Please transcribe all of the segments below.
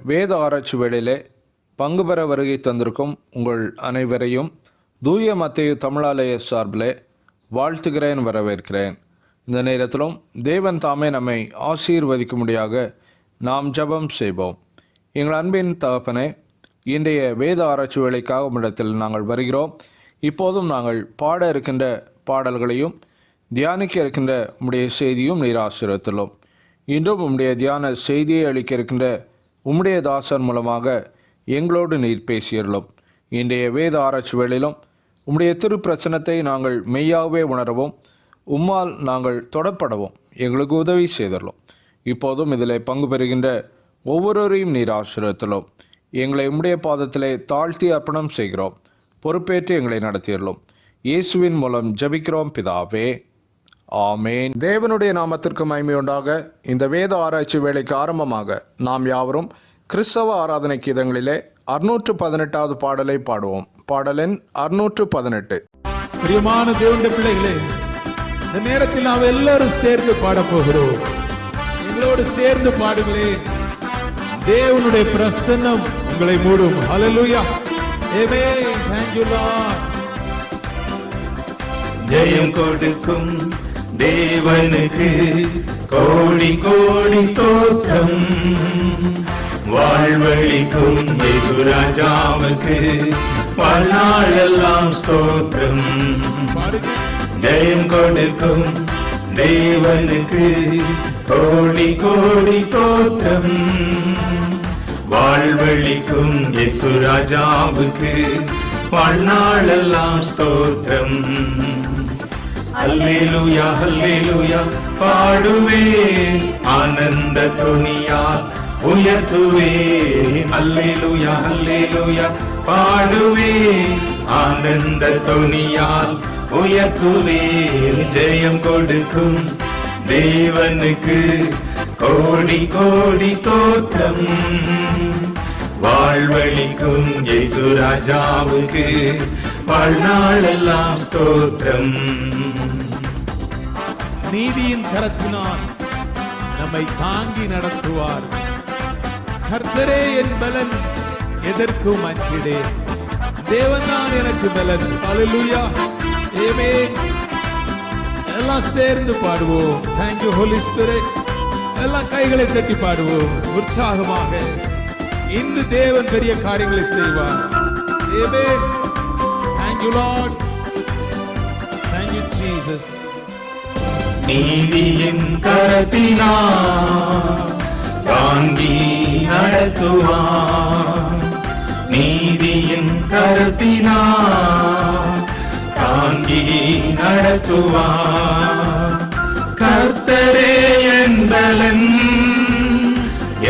வேத ஆராய்ச்சி வேளையிலே பங்கு பெற வருகை தந்திருக்கும் உங்கள் அனைவரையும் தூய மத்தேயு தமிழாலய சார்பிலே வாழ்த்துகிறேன், வரவேற்கிறேன். இந்த நேரத்திலும் தேவன் தாமே நம்மை ஆசீர்வதிக்கும்படியாக நாம் ஜெபம் செய்வோம். எங்கள் அன்பின் தகப்பனே, இன்றைய வேத ஆராய்ச்சி வேலைக்காக உம்மிடத்தில் நாங்கள் வருகிறோம். இப்போதும் நாங்கள் பாட இருக்கின்ற பாடல்களையும் தியானிக்க இருக்கின்ற உம்முடைய செய்தியும் நீர் ஆசீர்வதித்துள்ளோம். இன்றும் உம்முடைய தியான செய்தியை அளிக்க இருக்கின்ற உம்முடைய தாசன் மூலமாக எங்களோடு நீர் பேசியுள்ளோம். இன்றைய வேத ஆராய்ச்சி வேளையிலும் உம்முடைய திருப்பிரசனத்தை நாங்கள் மெய்யாகவே உணரவும் உம்மால் நாங்கள் தொடப்படவும் எங்களுக்கு உதவி செய்துள்ளோம். இப்போதும் இதில் பங்கு பெறுகின்ற ஒவ்வொருவரையும் நீர் ஆசீர்வதித்துள்ளோம். எங்களை உம்முடைய பாதத்திலே தாழ்த்தி அர்ப்பணம் செய்கிறோம். பொறுப்பேற்று எங்களை நடத்தியுள்ளோம். இயேசுவின் மூலம் ஜெபிக்கிறோம் பிதாவே, ஆமேன். தேவனுடைய நாமத்திற்கு மகிமை உண்டாக. இந்த வேத ஆராய்ச்சி வேலைக்கு ஆரம்பமாக நாம் யாவரும் கிறிஸ்தவ ஆராதனை கீதங்களிலே 618வது பாடலை பாடுவோம். பாடலின் 618. பிரியமான தேவனுடைய பிள்ளைகளே, இந்த நேரத்தில் நாம் எல்லாரும் சேர்ந்து பாட போகிறோம். எங்களோடு சேர்ந்து பாடுங்களேன். தேவனுடைய பிரசன்னம் உங்களை மூடும். ஹல்லேலூயா, ஆமென். Thank you Lord. ஜெயம் கொடுக்கும் தேவனுக்கு கோடி கோடி ஸ்தோத்திரம். வாழ்வழிக்கும் இயேசு ராஜாவுக்கு வாழ்நாளெல்லாம் ஸ்தோத்திரம். ஜெயம் கொடுக்கும் தேவனுக்கு கோடி கோடி ஸ்தோத்திரம். வாழ்வழிக்கும் இயேசு ராஜாவுக்கு வாழ்நாளெல்லாம் ஸ்தோத்திரம். அல்லேலூயா அல்லேலூயா பாடுவே, ஆனந்த துணியால் உயர்த்துவே. அல்லேலூயா அல்லேலூயா பாடுவே, ஆனந்த துணியால் உயர்த்துவே. ஜெயம் கொடுக்கும் தேவனுக்கு கோடி கோடி ஸ்தோத்திரம். வாழ்வழிக்கும் இயேசு ராஜாவுக்கு வாழ்நாளெல்லாம் ஸ்தோத்திரம். நீதியின் கரத்தினால் நம்மை தாங்கி நடத்துவார். கர்த்தரே என் பலன், எதற்கும் அஞ்சிடேன். தேவன்தான் எனக்கு பலன். ஹல்லேலூயா, ஆமென். எல்லாம் சேர்ந்து பாடுவோம். Thank you Holy Spirit. எல்லாம் கைகளை தட்டி பாடுவோம் உற்சாகமாக. இன்று தேவன் பெரிய காரியங்களை செய்வார். ஆமென். Thank you Lord. Thank you Jesus. நீதியின் கரத்தினால் தாங்கி நடத்துவார். நீதியின் கரத்தினால் தாங்கி நடத்துவார். கர்த்தரே என் பலன்,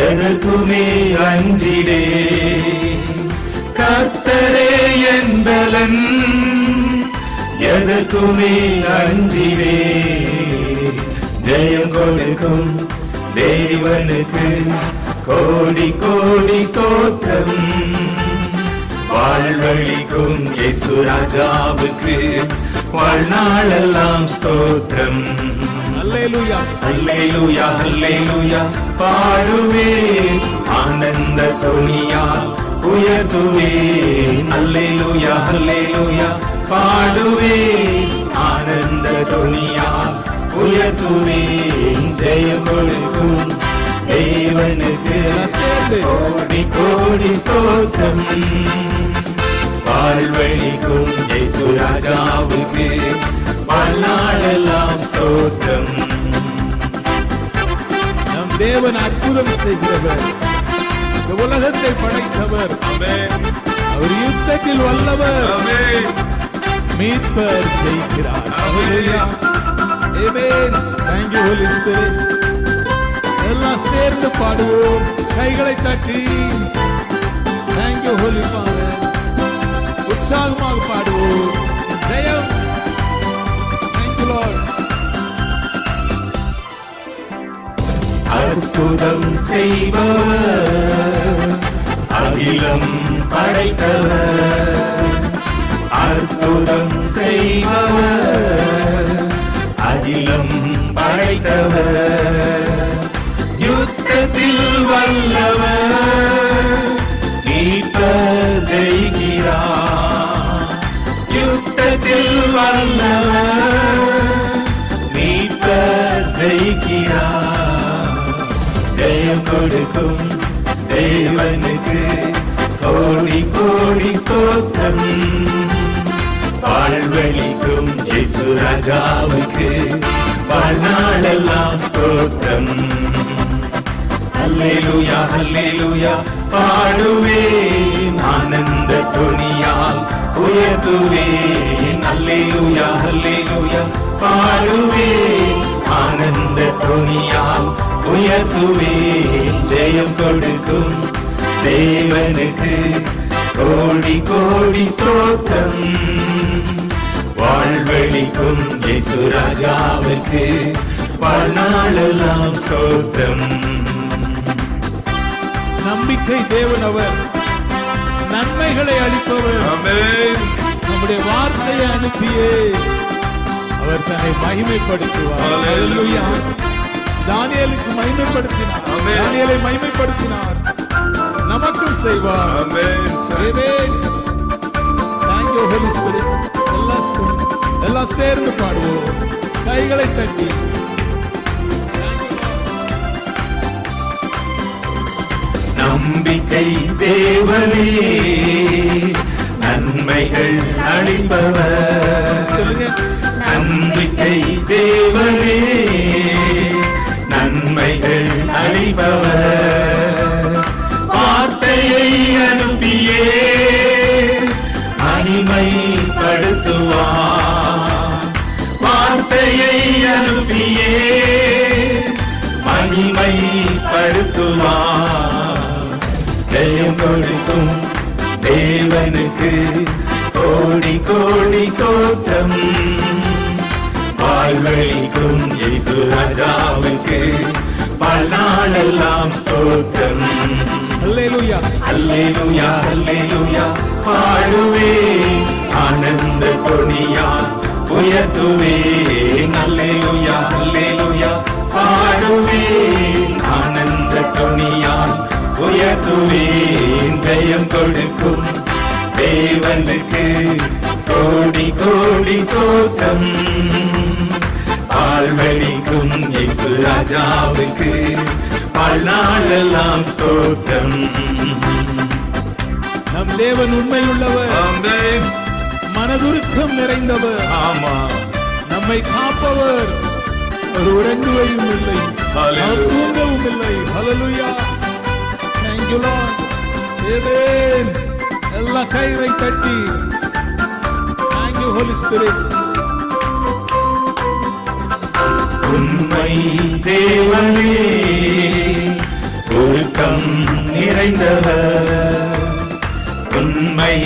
எதற்குமே அஞ்சிடே. கர்த்தரே என் பலன், எதற்குமே அஞ்சிடே. ஜெயம் கொடுக்கும் தேவனுக்கு கோடி கோடி ஸ்தோத்திரம். வாழ்வழிக்கும் இயேசு ராஜாவுக்கு வாழ்நாளெல்லாம் ஸ்தோத்திரம். அல்லேலூயா அல்லேலூயா அல்லேலூயா பாடுவே, ஆனந்த துணியால் உயர்த்துவே. அல்லேலூயா அல்லேலூயா பாடுவே, ஆனந்த துணியால் உயர்த்துவே. ஜெயம் கொடுக்கும் தேவனுக்கு கோடி கோடி ஸ்தோத்திரம். வாழ்வழிக்கும் இயேசு ராஜாவுக்கு வாழ்நாளெல்லாம் ஸ்தோத்திரம். நம் தேவன் அற்புதம் செய்கிறவர். இந்த உலகத்தை படைத்தவர். அவர் யுத்தத்தில் வல்லவர். மீட்பர் ஜெயிக்கிறார். ஹல்லேலூயா, ஆமென். Thank you Holy Spirit. எல்லாம் சேர்ந்து பாடுவோம் கைகளை தட்டி. Thank you Holy Father. உற்சாகமாக பாடுவோம். ஜெயம். Thank you Lord. அற்புதம் செய்பவர், அகிலம் படைத்தவர். அற்புதம் செய்பவர், அகிலம் படைத்தவர். யுத்தத்தில் வல்லவர், யுத்தத்தில் வல்லவர் மீட்பர் ஜெயிக்கிறார். ஜெயம் கொடுக்கும் தேவனுக்கு கோடி கோடி ஸ்தோத்திரம். வாழ்வழிக்கும் இயேசு ராஜாவுக்கு வாழ்நாளெல்லாம் ஸ்தோத்திரம். அல்லேலூயா அல்லேலூயா பாடுவேன் ஆனந்த துணியால் உயர்த்துவேன். அல்லேலூயா அல்லேலூயா பாடுவேன் ஆனந்த துணியால் உயர்த்துவேன். ஜெயம் கொடுக்கும் தேவனுக்கு கோடி கோடி ஸ்தோத்திரம். வாழ்வழிக்கும் இயேசு ராஜாவுக்கு வாழ்நாளெல்லாம் ஸ்தோத்திரம். நம்பிக்கை தேவன் அவர், நன்மைகளை அளிப்பவர். நம்முடைய வார்த்தையை அனுப்பியே அவர் தன்னை மகிமைப்படுத்துவார். ஹல்லேலூயா. தானியேலுக்கு மகிமைப்படுத்தினார், தானியேலை மகிமைப்படுத்தினார், நமக்கும் செய்வார். ஆமென். Thank you Holy Spirit. எல்லாம் சேர்ந்து பாடுவோம், கைகளை தட்டி. நம்பிக்கை தேவனே நன்மைகள் அளிப்பவர். சொல்லுங்க. நம்பிக்கை தேவனே நன்மைகள் அளிப்பவர். வார்த்தையை அனுப்பியே மகிமைப்படுத்துவார். வார்த்தையை அனுப்பியே மகிமைப்படுத்துவார். ஜெயம் கொடுக்கும் தேவனுக்கு கோடி கோடி ஸ்தோத்திரம். வாழ்வழிக்கும் இயேசு ராஜாவுக்கு வாழ்நாளெல்லாம் ஸ்தோத்திரம். அல்லேலூயா அல்லேலூயா அல்லேலூயா பாடுவேன் ஆனந்த துணியால் உயர்த்துவேன். அல்லேலூயா அல்லேலூயா பாடுவேன் ஆனந்த துணியால் உயர்த்துவேன். ஜெயம் கொடுக்கும் தேவனுக்கு கோடி கோடி ஸ்தோத்திரம். வாழ்வழிக்கும் இயேசு ராஜாவுக்கு வாழ்நாளெல்லாம் ஸ்தோத்திரம். நம் தேவன் உண்மையுள்ளவர், மனதுருக்கம் நிறைந்தவர். ஆமா, நம்மை காப்பவர். ஒரு உறங்குவையும் இல்லை, அவர் தூங்கவும் இல்லை. ஹல்லேலூயா. Thank you Lord. Amen. எல்லா கைகளை தட்டி. Thank you Holy Spirit. உண்மை தேவனே ஒழுக்கம் நிறைந்தவர். உண்மை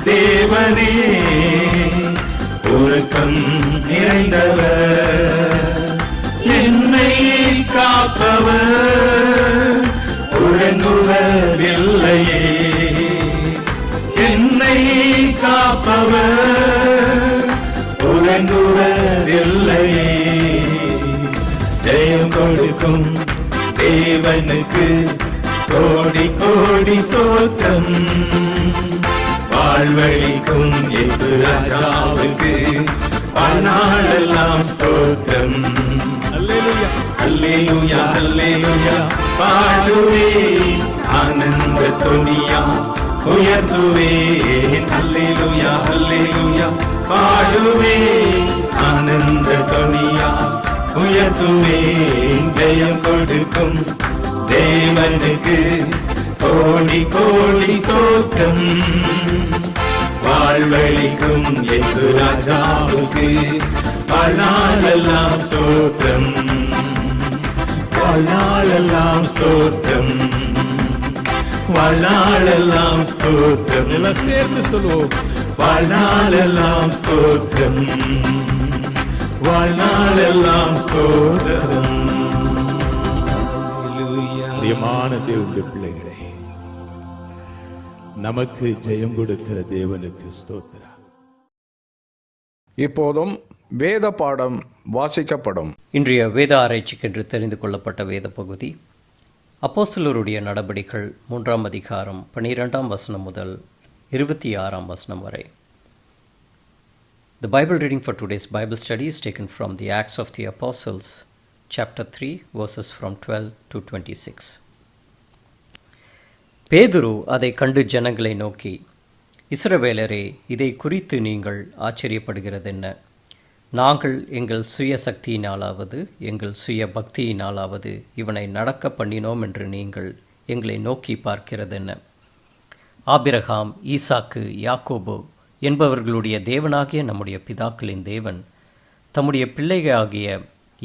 தேவனே ஒழுக்கம் நிறைந்தவர். என்னை காப்பவர் உறங்குவதில்லையே. என்னை காப்பவர் உறங்குவதில்லையே. ஜெயம் கொடுக்கும் தேவனுக்கு கோடி கோடி ஸ்தோத்திரம். வாழ்வழிக்கும் இயேசு ராஜாவுக்கு வாழ்நாளெல்லாம் ஸ்தோத்திரம். அல்லேலூயா அல்லேலூயா அல்லேலூயா பாடுவேன் ஆனந்த துணியா உயர்த்துவேன். அல்லேலூயா அல்லேலூயா பாடுவேன் ஆனந்த துணியா உயர்த்துவேன். ஜெயம் கொடுக்கும் தேவனுக்கு கோடி கோடி ஸ்தோத்திரம். வாழ்வழிக்கும் இயேசு ராஜாவுக்கு வாழ்நாளெல்லாம் ஸ்தோத்திரம். வாழ்நாளெல்லாம் ஸ்தோத்திரம். வாழ்நாளெல்லாம் ஸ்தோத்திரம். எல்லாம் சேர்ந்து சொல்லுவோம். வாழ்நாளெல்லாம் ஸ்தோத்திரம். வாழ்நாளெல்லாம் ஸ்தோத்திரம். பிரியமான தேவனுடைய பிள்ளைகளே, நமக்கு ஜெயம் கொடுக்கிற தேவனுக்கு ஸ்தோத்திரம். இப்போதும் வேத பாடம் வாசிக்கப்படும். இன்றைய வேத ஆராய்ச்சிக்கென்று தெரிந்து கொள்ளப்பட்ட வேத பகுதி அப்போஸ்தலருடைய நடபடிகள் 3 அதிகாரம் 12 முதல் 26 வரை. The Bible reading for today's Bible study is taken from the Acts of the Apostles, chapter 3, verses from 12 to 26. பேதுரு அதை கண்டு ஜனங்களை நோக்கி, இஸ்ரவேலரே, இதை குறித்து நீங்கள் ஆச்சரியப்படுகிறதென்ன? நாங்கள் எங்கள் சுய சக்தியினாலாவது எங்கள் சுய பக்தியினாலாவது இவனை நடக்க பண்ணினோம் என்று நீங்கள் எங்களை நோக்கி பார்க்கிறதென்ன? ஆபிரகாம், ஈசாக்கு, யாக்கோபு என்பவர்களுடைய தேவனாகிய நம்முடைய பிதாக்களின் தேவன் தம்முடைய பிள்ளையாகிய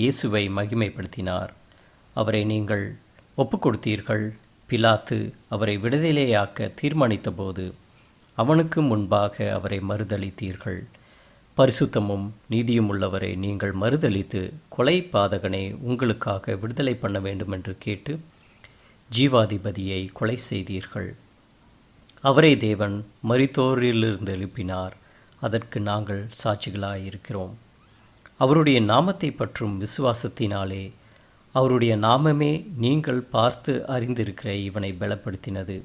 இயேசுவை மகிமைப்படுத்தினார். அவரை நீங்கள் ஒப்புக்கொடுத்தீர்கள். பிலாத்து அவரை விடுதலையாக்க தீர்மானித்த போது அவனுக்கு முன்பாக அவரை மறுதளித்தீர்கள். பரிசுத்தமும் நீதியும் உள்ளவரை நீங்கள் மறுதளித்து கொலை பாதகனை உங்களுக்காக விடுதலை பண்ண வேண்டும் என்று கேட்டு ஜீவாதிபதியை கொலை செய்தீர்கள். அவரை தேவன் மரித்தோரிலிருந்து எழுப்பினார். அதற்கு நாங்கள் சாட்சிகளாயிருக்கிறோம். அவருடைய நாமத்தை பற்றும் விசுவாசத்தினாலே அவருடைய நாமமே நீங்கள் பார்த்து அறிந்திருக்கிற இவனை பலப்படுத்தினது.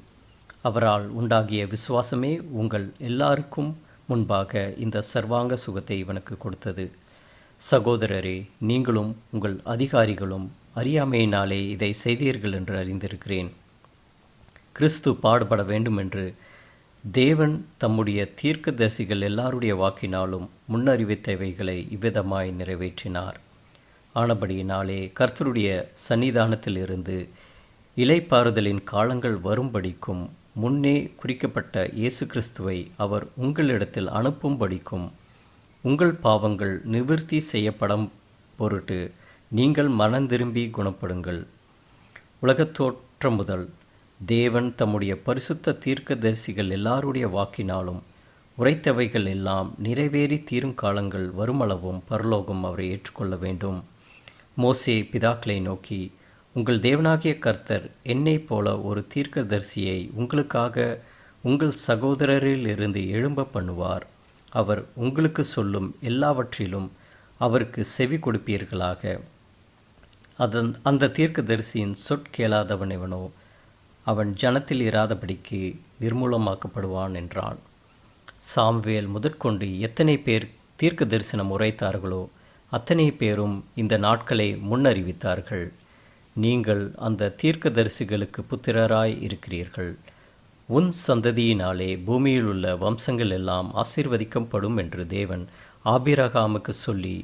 அவரால் உண்டாகிய விசுவாசமே உங்கள் எல்லாருக்கும் முன்பாக இந்த சர்வாங்க சுகத்தை இவனுக்கு கொடுத்தது. சகோதரரே, நீங்களும் உங்கள் அதிகாரிகளும் அறியாமையினாலே இதை செய்தீர்கள் என்று அறிந்திருக்கிறேன். கிறிஸ்து பாடுபட வேண்டும் என்று தேவன் தம்முடைய தீர்க்கதரிசிகள் எல்லாருடைய வாக்கினாலும் முன்னறிவித்தவைகளை இவ்விதமாய் நிறைவேற்றினார். ஆனபடியினாலே கர்த்தருடைய சன்னிதானத்திலிருந்து இளைப்பாறுதலின் காலங்கள் வரும்படிக்கும் முன்னே குறிக்கப்பட்ட இயேசு கிறிஸ்துவை அவர் உங்களிடத்தில் அனுப்பும்படிக்கும் உங்கள் பாவங்கள் நிவிர்த்தி செய்யப்படும் பொருட்டு நீங்கள் மனந்திரும்பி குணப்படுங்கள். உலகத்தோற்றம் முதல் தேவன் தம்முடைய பரிசுத்த தீர்க்கதரிசிகள் எல்லாருடைய வாக்கினாலும் உரைத்தவைகள் எல்லாம் நிறைவேறி தீரும் காலங்கள் வருமளவும் பரலோகம் அவரை ஏற்றுக்கொள்ள வேண்டும். மோசே பிதாக்களை நோக்கி, உங்கள் தேவனாகிய கர்த்தர் என்னைப் போல ஒரு தீர்க்கதரிசியை உங்களுக்காக உங்கள் சகோதரரிலிருந்து எழும்ப பண்ணுவார். அவர் உங்களுக்கு சொல்லும் எல்லாவற்றிலும் அவருக்கு செவி கொடுப்பீர்களாக. அந்த தீர்க்கதரிசியின் சொற்கேளாதவன் எவனோ அவன் ஜனத்தில் இராதபடிக்கு நிர்மூலமாக்கப்படுவான் என்றான். சாம்வேல் முதற்கொண்டு எத்தனை பேர் தீர்க்க தரிசனம் உரைத்தார்களோ அத்தனை பேரும் இந்த நாட்களை முன்னறிவித்தார்கள். நீங்கள் அந்த தீர்க்கதரிசிகளுக்கு புத்திரராய் இருக்கிறீர்கள். உன் சந்ததியினாலே பூமியில் உள்ள வம்சங்கள் எல்லாம் ஆசீர்வதிக்கப்படும் என்று தேவன் ஆபிரகாமுக்கு சொல்லி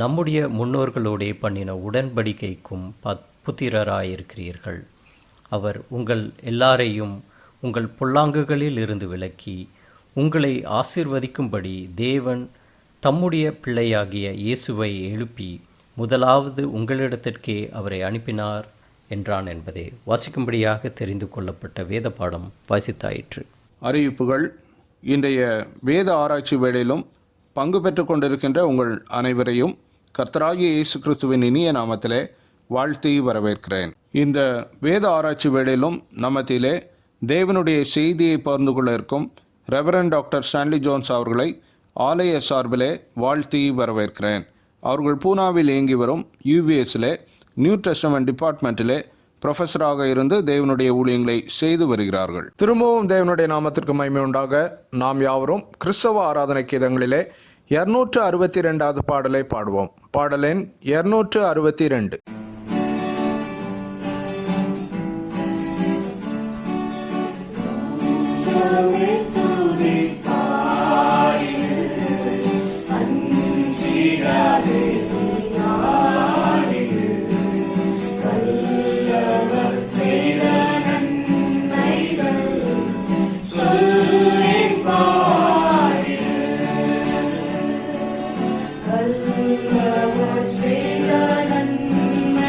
நம்முடைய முன்னோர்களோடே பண்ணின உடன்படிக்கைக்கும் புத்திரராயிருக்கிறீர்கள். அவர் உங்கள் எல்லாரையும் உங்கள் பொல்லாங்குகளில் இருந்து விலக்கி உங்களை ஆசீர்வதிக்கும்படி தேவன் தம்முடைய பிள்ளையாகிய இயேசுவை எழுப்பி முதலாவது உங்களிடத்திற்கே அவரை அனுப்பினார் என்றான் என்பதே வாசிக்கும்படியாக தெரிந்து கொள்ளப்பட்ட வேத பாடம் வாசித்தாயிற்று. அறிவிப்புகள். இன்றைய வேத ஆராய்ச்சி வேளையிலும் பங்கு பெற்று கொண்டிருக்கின்ற உங்கள் அனைவரையும் கர்த்தராகிய இயேசு கிறிஸ்துவின் இனிய நாமத்திலே வாழ்த்தி வரவேற்கிறேன். இந்த வேத ஆராய்ச்சி வேளையிலும் நம்மத்திலே தேவனுடைய செய்தியை பகிர்ந்து கொள்ள இருக்கும் ரெவரண்ட் டாக்டர் ஸ்டான்லி ஜோன்ஸ் அவர்களை ஆலய சார்பிலே வாழ்த்தி வரவேற்கிறேன். அவர்கள் பூனாவில் இயங்கி வரும் யூபிஎஸ்லே நியூ டெஸ்டமென்ட் டிபார்ட்மெண்ட்டிலே ப்ரொஃபஸராக இருந்து தேவனுடைய ஊழியங்களை செய்து வருகிறார்கள். திரும்பவும் தேவனுடைய நாமத்திற்கு மகிமை உண்டாக நாம் யாவரும் கிறிஸ்தவ ஆராதனை கீதங்களிலே 262வது பாடலை பாடுவோம். பாடலின் 262. செய்த நன்மை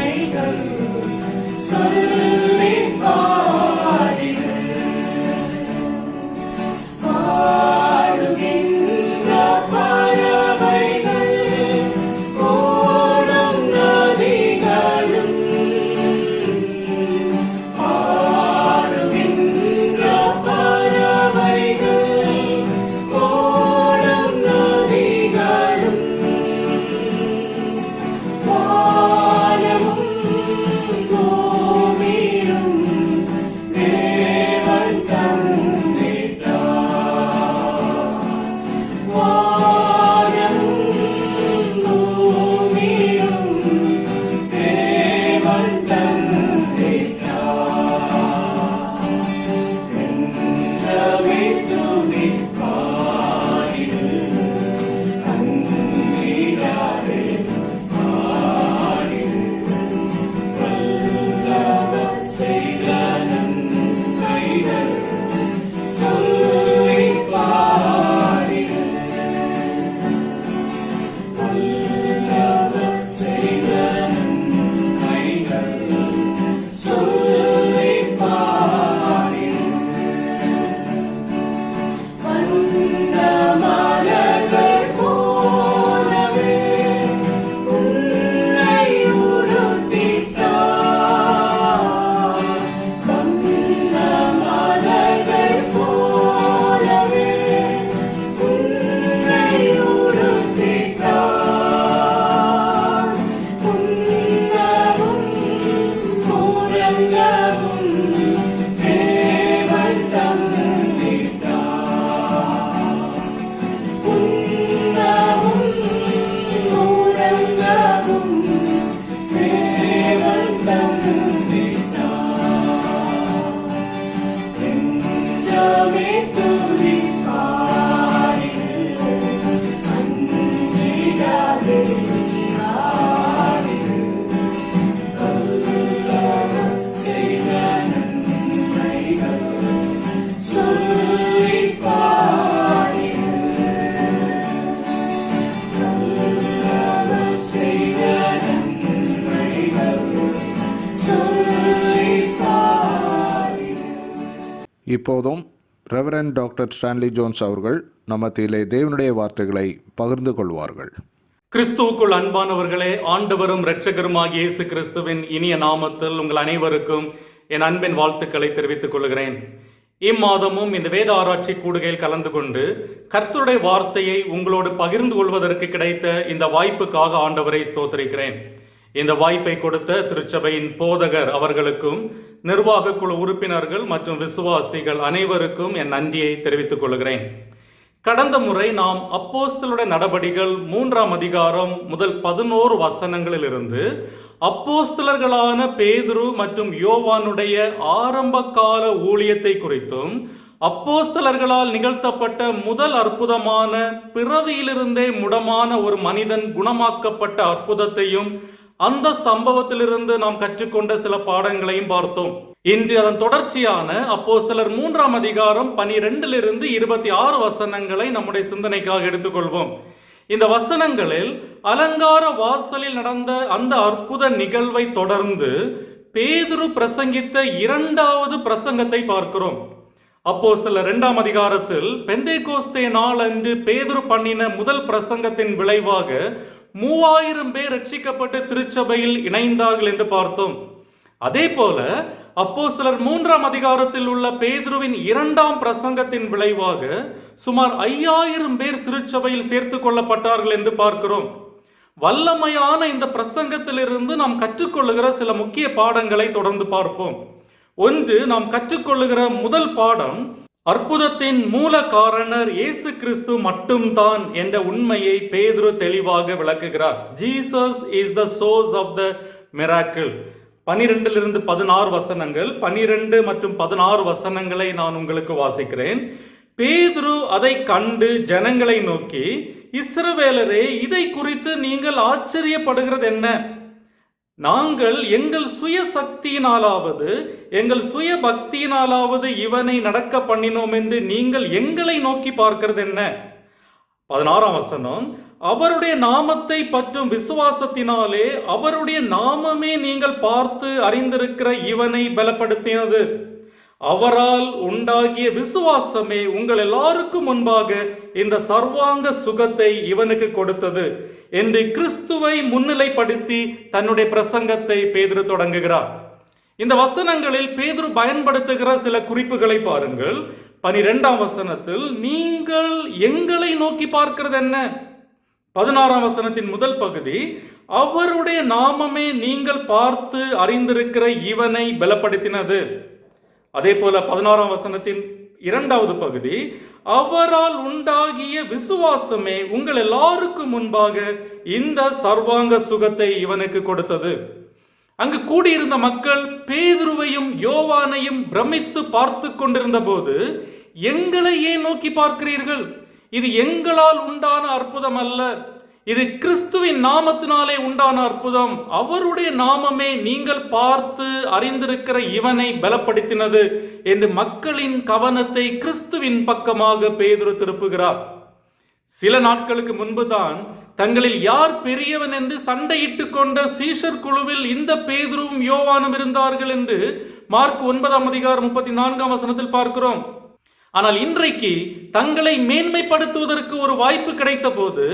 இப்போதும் ரெவரண்ட் டாக்டர் ஸ்டான்லி ஜோன்ஸ் அவர்கள் மத்தியிலே தேவனுடைய வார்த்தைகளை பகிர்ந்து கொள்வார்கள். கிறிஸ்துவுக்குள் அன்பானவர்களே, ஆண்டவரும் இரட்சகருமாகிய இயேசு கிறிஸ்துவின் இனிய நாமத்தில் உங்கள் அனைவருக்கும் என் அன்பின் வாழ்த்துக்களை தெரிவித்துக் கொள்கிறேன். இம்மாதமும் இந்த வேத ஆராய்ச்சி கூடுகையில் கலந்து கொண்டு கர்த்தருடைய வார்த்தையை உங்களோடு பகிர்ந்து கொள்வதற்கு கிடைத்த இந்த வாய்ப்புக்காக ஆண்டவரை ஸ்தோத்திரிக்கிறேன். இந்த வாய்ப்பை கொடுத்த திருச்சபையின் போதகர் அவர்களுக்கும் நிர்வாக குழு உறுப்பினர்கள் மற்றும் விசுவாசிகள் அனைவருக்கும் என் நன்றியை தெரிவித்துக் கொள்கிறேன். கடந்த முறை நாம் அப்போஸ்தலருடைய நடபடிகள் 3ஆம் அதிகாரம் முதல் 11 வசனங்களிலிருந்து அப்போஸ்தலர்களான பேதுரு மற்றும் யோவானுடைய ஆரம்ப கால ஊழியத்தை குறித்தும் அப்போஸ்தலர்களால் நிகழ்த்தப்பட்ட முதல் அற்புதமான பிறவியிலிருந்தே முடமான ஒரு மனிதன் குணமாக்கப்பட்ட அற்புதத்தையும் அந்த சம்பவத்திலிருந்து நாம் கற்றுக்கொண்ட சில பாடங்களையும் பார்த்தோம். இன்று அதன் தொடர்ச்சியான அப்போஸ்தலர் 3ஆம் அதிகாரம் 12 26 வசனங்களை நம்முடைய சிந்தனைக்காக எடுத்துக்கொள்வோம். இந்த வசனங்களில் அலங்கார வாசலில் நடந்த அந்த அற்புத நிகழ்வை தொடர்ந்து பேதுரு பிரசங்கித்த 2வது பிரசங்கத்தை பார்க்கிறோம். அப்போஸ்தலர் 2ஆம் அதிகாரத்தில் பெந்தேகோஸ்தே நாள் அன்று பேதுரு பண்ணின முதல் பிரசங்கத்தின் விளைவாக 3000 பேர் ரட்சிக்கப்பட்டு திருச்சபையில் இணைந்தார்கள் என்று பார்த்தோம். அதே போல அப்போஸ்தலர் 3ஆம் அதிகாரத்தில் உள்ள பேதுருவின் 2ஆம் பிரசங்கத்தின் விளைவாக சுமார் 5000 பேர் திருச்சபையில் சேர்த்து கொள்ளப்பட்டார்கள் என்று பார்க்கிறோம். வல்லமையான இந்த பிரசங்கத்திலிருந்து நாம் கற்றுக்கொள்ளுகிற சில முக்கிய பாடங்களை தொடர்ந்து பார்ப்போம். ஒன்று, நாம் கற்றுக்கொள்ளுகிற முதல் பாடம், அற்புதத்தின் மூல காரணர் இயேசு கிறிஸ்து மட்டும்தான் என்ற உண்மையை பேதுரு தெளிவாக விளக்குகிறார். Jesus is the source of the miracle. 12 16 வசனங்கள், 12 மற்றும் 16 வசனங்களை நான் உங்களுக்கு வாசிக்கிறேன். பேதுரு அதை கண்டு ஜனங்களை நோக்கி, இஸ்ரவேலரே, இதை குறித்து நீங்கள் ஆச்சரியப்படுகிறது என்ன? நாங்கள் எங்கள் சுய சக்தியினாலாவது எங்கள் சுய பக்தியினாலாவது இவனை நடக்க பண்ணினோம் என்று நீங்கள் எங்களை நோக்கி பார்க்கிறது என்ன? 16ஆம் வசனம், அவருடைய நாமத்தை பற்றும் விசுவாசத்தினாலே அவருடைய நாமமே நீங்கள் பார்த்து அறிந்திருக்கிற இவனை பலப்படுத்தினது. அவரால் உண்டாகிய விசுவாசமே உங்கள் எல்லாருக்கும் முன்பாக இந்த சர்வாங்க சுகத்தை இவனுக்கு கொடுத்தது என்று கிறிஸ்துவை முன்னிலைப்படுத்தி தன்னுடைய பிரசங்கத்தை பேதுரு தொடங்குகிறார். இந்த வசனங்களில் பேதுரு பயன்படுத்துகிற சில குறிப்புகளை பாருங்கள். 12ஆம் வசனத்தில், நீங்கள் எங்களை நோக்கி பார்க்கிறது என்ன? 16ஆம் வசனத்தின் முதல் பகுதி, அவருடைய நாமமே நீங்கள் பார்த்து அறிந்திருக்கிற இவனை பலப்படுத்தினது. அதே போல 16ஆம் வசனத்தின் 2வது பகுதி, அவரால் உண்டாகிய விசுவாசமே உங்கள் எல்லாருக்கும் முன்பாக இந்த சர்வாங்க சுகத்தை இவனுக்கு கொடுத்தது. அங்கு கூடியிருந்த மக்கள் பேதுருவையும் யோவானையும் பிரமித்து பார்த்து கொண்டிருந்த போது, எங்களை ஏன் நோக்கி பார்க்கிறீர்கள்? இது எங்களால் உண்டான அற்புதம் அல்ல, இது கிறிஸ்துவின் நாமத்தினாலே உண்டான அற்புதம். அவருடைய நாமமே நீங்கள் பார்த்து அறிந்திருக்கிற இவனை பலப்படுத்தினது என்று மக்களின் கவனத்தை கிறிஸ்துவின் பக்கமாக பேதுரு திருப்புகிறார். சில நாட்களுக்கு முன்புதான் தங்களில் யார் பெரியவன் என்று சண்டையிட்டு கொண்ட சீஷர் குழுவில் இந்த பேதுருவும் யோவானும் இருந்தார்கள் என்று மார்க் 9ஆம் அதிகாரம் 34ஆம் வசனத்தில் பார்க்கிறோம். ஆனால் இன்றைக்கு தங்களை மேன்மைப்படுத்துவதற்கு ஒரு வாய்ப்பு கிடைத்த போது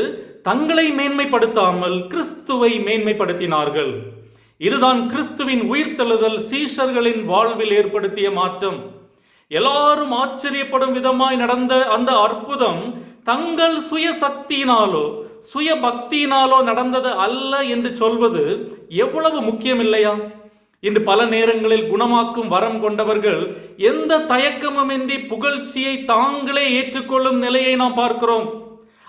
தங்களை மேன்மைப்படுத்தாமல் கிறிஸ்துவை மேன்மைப்படுத்தினார்கள். இதுதான் கிறிஸ்துவின் உயிர்த்தெழுதல் சீஷர்களின் வாழ்வில் ஏற்படுத்திய மாற்றம். எல்லாரும் ஆச்சரியப்படும் விதமாய் நடந்த அந்த அற்புதம் தங்கள் சுய சக்தியினாலோ சுய பக்தியினாலோ நடந்தது அல்ல என்று சொல்வது எவ்வளவு முக்கியம் இல்லையா? இன்று பல நேரங்களில் குணமாக்கும் வரம் கொண்டவர்கள் எந்த தயக்கமுமின்றி புகழ்ச்சியை தாங்களே ஏற்றுக்கொள்ளும் நிலையை நாம் பார்க்கிறோம்.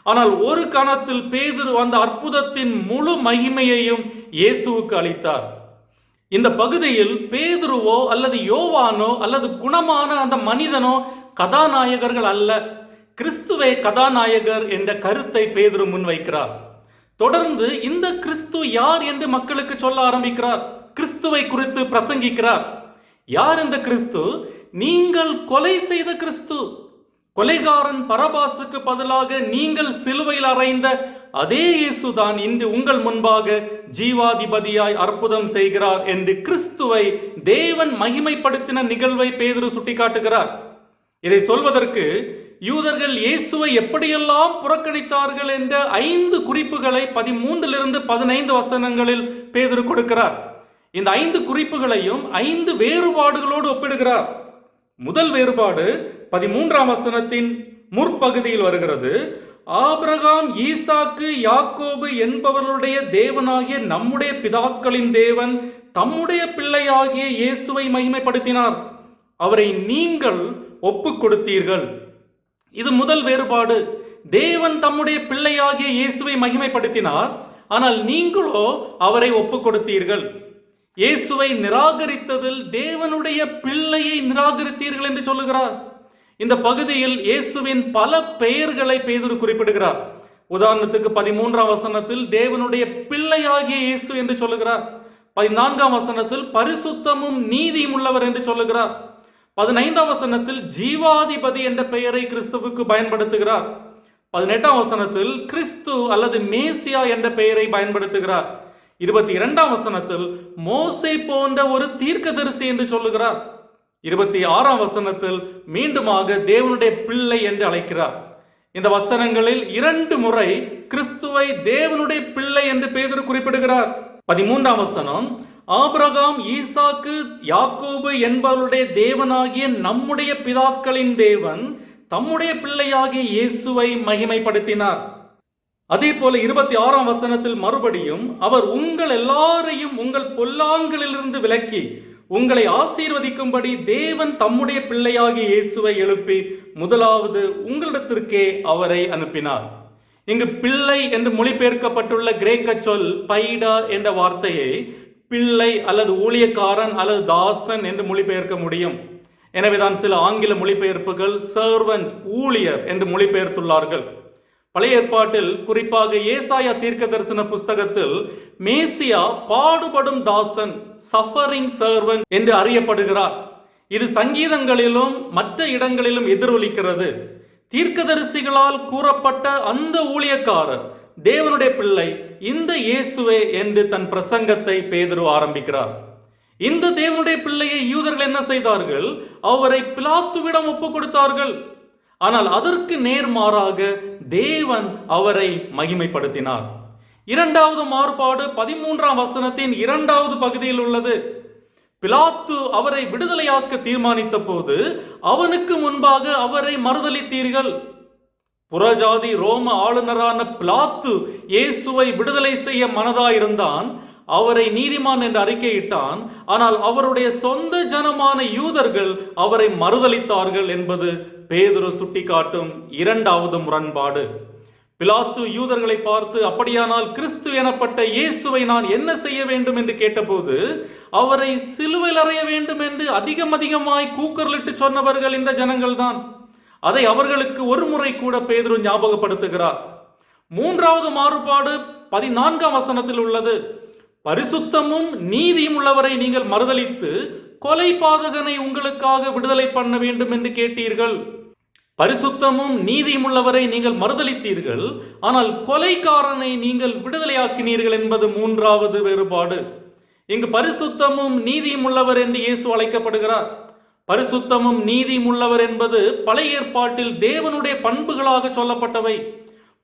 ஆனால் ஒரு கணத்தில் பேதுரு அந்த அற்புதத்தின் முழு மகிமையையும் இயேசுவுக்கு அளித்தார். இந்த பகுதியில் பேதுருவோ அல்லது யோவானோ அல்லது குணமான அந்த மனிதனோ கதாநாயகர்கள் அல்ல, கிறிஸ்துவே கதாநாயகர் என்ற கருத்தை பேதுரு முன்வைக்கிறார். தொடர்ந்து இந்த கிறிஸ்து யார் என்று மக்களுக்கு சொல்ல ஆரம்பிக்கிறார். கிறிஸ்துவை குறித்து பிரசங்கிக்கிறார். யார் இந்த கிறிஸ்து? நீங்கள் கொலை செய்த கிறிஸ்து. கொலைகாரன் பரபாசுக்கு பதிலாக நீங்கள் சிலுவையில் அறைந்த அதே இயேசுதான் இன்று உங்கள் முன்பாக ஜீவாதிபதியாய் அற்புதம் செய்கிறார் என்று கிறிஸ்துவை தேவன் மகிமைப்படுத்தின நிகழ்வை பேதுரு சுட்டிக்காட்டுகிறார். இதை சொல்வதற்கு யூதர்கள் இயேசுவை எப்படியெல்லாம் புறக்கணித்தார்கள் என்ற 5 குறிப்புகளை 13 15 வசனங்களில் பேதுரு கொடுக்கிறார். இந்த 5 குறிப்புகளையும் 5 வேறுபாடுகளோடு ஒப்பிடுகிறார். முதல் வேறுபாடு 13ஆம் வசனத்தின் முற்பகுதியில் வருகிறது. ஆபிரகாம், ஈசாக்கு, யாக்கோபு என்பவர்களுடைய தேவனாகிய நம்முடைய பிதாக்களின் தேவன் தம்முடைய பிள்ளையாகிய இயேசுவை மகிமைப்படுத்தினார், அவரை நீங்கள் ஒப்புக் கொடுத்தீர்கள். இது முதல் வேறுபாடு. தேவன் தம்முடைய பிள்ளையாகிய இயேசுவை மகிமைப்படுத்தினார், ஆனால் நீங்களோ அவரை ஒப்புக் கொடுத்தீர்கள். இயேசுவை நிராகரித்ததில் தேவனுடைய பிள்ளையை நிராகரித்தீர்கள் என்று சொல்லுகிறார். இந்த பகுதியில் இயேசுவின் பல பெயர்களை பேதுரு குறிப்பிடுகிறார். உதாரணத்துக்கு 13ஆம் வசனத்தில் தேவனுடைய பிள்ளையாகிய இயேசு என்று சொல்லுகிறார். 14ஆம் வசனத்தில் பரிசுத்தமும் நீதியும் உள்ளவர் என்று சொல்லுகிறார். 15ஆம் வசனத்தில் ஜீவாதிபதி என்ற பெயரை கிறிஸ்துவுக்கு பயன்படுத்துகிறார். 18ஆம் வசனத்தில் கிறிஸ்து அல்லது மேசியா என்ற பெயரை பயன்படுத்துகிறார். 22ஆம் வசனத்தில் மோசே போன்ற ஒரு தீர்க்கதரிசி என்று சொல்லுகிறார். 26ஆம் வசனத்தில் மீண்டுமாக தேவனுடைய பிள்ளை என்று அழைக்கிறார். இந்த வசனங்களில் 2 முறை கிறிஸ்துவை தேவனுடைய பிள்ளை என்று பேதுரு குறிப்பிடுகிறார். 13ஆம் வசனம் ஆபிரகாம், ஈசாக்கு, யாக்கோபு என்பவருடைய தேவனாகிய நம்முடைய பிதாக்களின் தேவன் தம்முடைய பிள்ளையாகிய இயேசுவை மகிமைப்படுத்தினார். அதே போல 26ஆம் வசனத்தில் மறுபடியும் அவர் உங்கள் எல்லாரையும் உங்கள் பொல்லாங்களிலிருந்து விலக்கி உங்களை ஆசீர்வதிக்கும்படி தேவன் தம்முடைய பிள்ளையாகிய இயேசுவை எழுப்பி முதலாவது உங்களிடத்திற்கே அவரை அனுப்பினார். இங்கு பிள்ளை என்று மொழிபெயர்க்கப்பட்டுள்ள கிரேக்க சொல் பைடா என்ற வார்த்தையை பிள்ளை அல்லது ஊழியக்காரன் அல்லது தாசன் என்று மொழிபெயர்க்க முடியும். எனவேதான் சில ஆங்கில மொழிபெயர்ப்புகள் சர்வன்ட், ஊழியர் என்று மொழிபெயர்த்துள்ளார்கள். பழைய ஏற்பாட்டில் குறிப்பாக ஏசாயா தீர்க்க தரிசன புஸ்தகத்தில் மேசியா பாடுபடும் தாசன், சஃபரிங் சர்வன்ட் என்று அறியப்படுகிறார். இது சங்கீதங்களிலும் மற்ற இடங்களிலும் எதிரொலிக்கிறது. தீர்க்கதரிசிகளால் கூறப்பட்ட அந்த ஊழியக்காரர் தேவனுடைய பிள்ளை இந்த இயேசுவே என்று தன் பிரசங்கத்தை பேதுரு ஆரம்பிக்கிறார். இந்த தேவனுடைய பிள்ளையை யூதர்கள் என்ன செய்தார்கள்? அவரை பிலாத்துவிடம் ஒப்பு கொடுத்தார்கள். ஆனால் அதற்கு நேர்மாறாக தேவன் அவரை மகிமைப்படுத்தினார். இரண்டாவது மாறுபாடு 13ஆம் வசனத்தின் 2வது பகுதியில் உள்ளது. பிலாத்து அவரை விடுதலையாக்க தீர்மானித்த போது அவனுக்கு முன்பாக அவரை மறுதலித்தீர்கள். புறஜாதி ரோம ஆளுநரான பிலாத்து இயேசுவை விடுதலை செய்ய மனதாயிருந்தான். அவரை நீதிமான் என்று அறிக்கையிட்டான். ஆனால் அவருடைய சொந்த ஜனமான யூதர்கள் அவரை மறுதலித்தார்கள் என்பது பேதுரு சுட்டிக்காட்டும் 2வது முரண்பாடு. பிலாத்து யூதர்களை பார்த்து, அப்படியானால் கிறிஸ்து எனப்பட்ட இயேசுவை நான் என்ன செய்ய வேண்டும் என்று கேட்டபோது அவரை சிலுவையில் அறைய வேண்டும் என்று அதிகமாய் கூக்குரலிட்டு சொன்னவர்கள் இந்த ஜனங்கள் தான். அதை அவர்களுக்கு ஒரு முறை கூட பேதுரு ஞாபகப்படுத்துகிறார். 3வது மாறுபாடு 14ஆம் வசனத்தில் உள்ளது. பரிசுத்தமும் நீதியும் உள்ளவரை நீங்கள் மறுதலித்து கொலை பாதகனை உங்களுக்காக விடுதலை பண்ண வேண்டும் என்று கேட்டீர்கள். பரிசுத்தமும் நீதியும் உள்ளவரை நீங்கள் மறுதலித்தீர்கள், ஆனால் கொலைக்காரனை நீங்கள் விடுதலையாக்கினீர்கள் என்பது 3வது வேறுபாடு. இங்கு பரிசுத்தமும் நீதியும் உள்ளவர் என்று இயேசு அழைக்கப்படுகிறார். பரிசுத்தமும் நீதியும் உள்ளவர் என்பது பழைய ஏற்பாட்டில் தேவனுடைய பண்புகளாக சொல்லப்பட்டவை.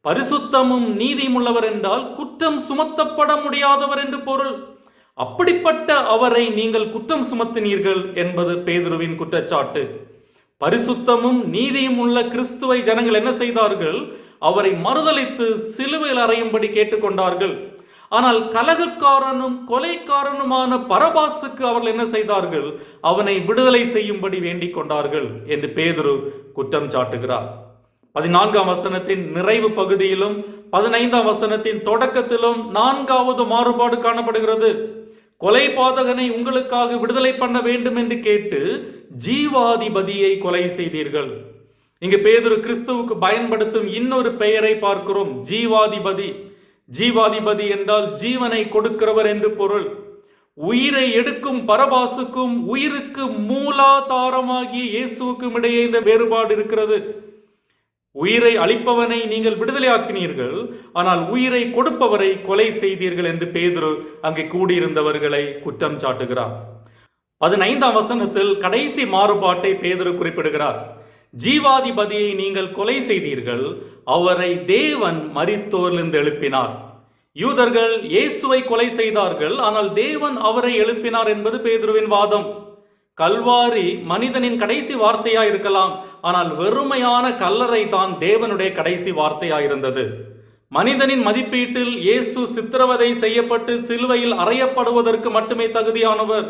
பரிசுத்தமும் நீதியும் உள்ளவர் என்றால் குற்றம் சுமத்தப்பட முடியாதவர் என்று பொருள். அப்படிப்பட்ட அவரை நீங்கள் குற்றம் சுமத்தினீர்கள் என்பது பேதுருவின் குற்றச்சாட்டு. பரிசுத்தமும் நீதியும் உள்ள கிறிஸ்துவை ஜனங்கள் என்ன செய்தார்கள்? அவரை மறுதலித்து சிலுவையில் அறையும்படி கேட்டுக்கொண்டார்கள். ஆனால் கலகக்காரனும் கொலைக்காரனுமான பரபாசுக்கு அவர்கள் என்ன செய்தார்கள்? அவனை விடுதலை செய்யும்படி வேண்டிக் கொண்டார்கள் என்று பேதுரு குற்றம் சாட்டுகிறார். 14ஆம் வசனத்தின் நிறைவு பகுதியிலும் 15ஆம் வசனத்தின் தொடக்கத்திலும் 4வது மாறுபாடு காணப்படுகிறது. கொலை பாதகனை உங்களுக்காக விடுதலை பண்ண வேண்டும் என்று கேட்டு ஜீவாதிபதியை கொலை செய்தீர்கள். இங்கு பேதுரு கிறிஸ்துவுக்கு பயன்படுத்தும் இன்னொரு பெயரை பார்க்கிறோம், ஜீவாதிபதி. ஜீவாதிபதி என்றால் ஜீவனை கொடுக்கிறவர் என்று பொருள். உயிரை எடுக்கும் பரபாசுக்கும் உயிருக்கு மூலாதாரமாகிய இயேசுவுக்கும் இடையே இந்த வேறுபாடு இருக்கிறது. உயிரை அளிப்பவனை நீங்கள் விடுதலையாக்கினீர்கள், ஆனால் உயிரை கொடுப்பவரை கொலை செய்தீர்கள் என்று பேதுரு அங்கே கூடியிருந்தவர்களை குற்றம் சாட்டுகிறார். 15ஆம் வசனத்தில் கடைசி மாறுபாட்டை பேதுரு குறிப்பிடுகிறார். ஜீவாதிபதியை நீங்கள் கொலை செய்தீர்கள், அவரை தேவன் மரித்தோரிலிருந்து எழுப்பினார். யூதர்கள் இயேசுவை கொலை செய்தார்கள், ஆனால் தேவன் அவரை எழுப்பினார் என்பது பேதுருவின் வாதம். கல்வாரி மனிதனின் கடைசி வார்த்தையா இருக்கலாம், ஆனால் வெறுமையான கல்லறை தான் தேவனுடைய கடைசி வார்த்தையாயிருந்தது. மனிதனின் மதிப்பீட்டில் இயேசு சித்திரவதை செய்யப்பட்டு சிலுவையில் அறையப்படுவதற்கு மட்டுமே தகுதியானவர்.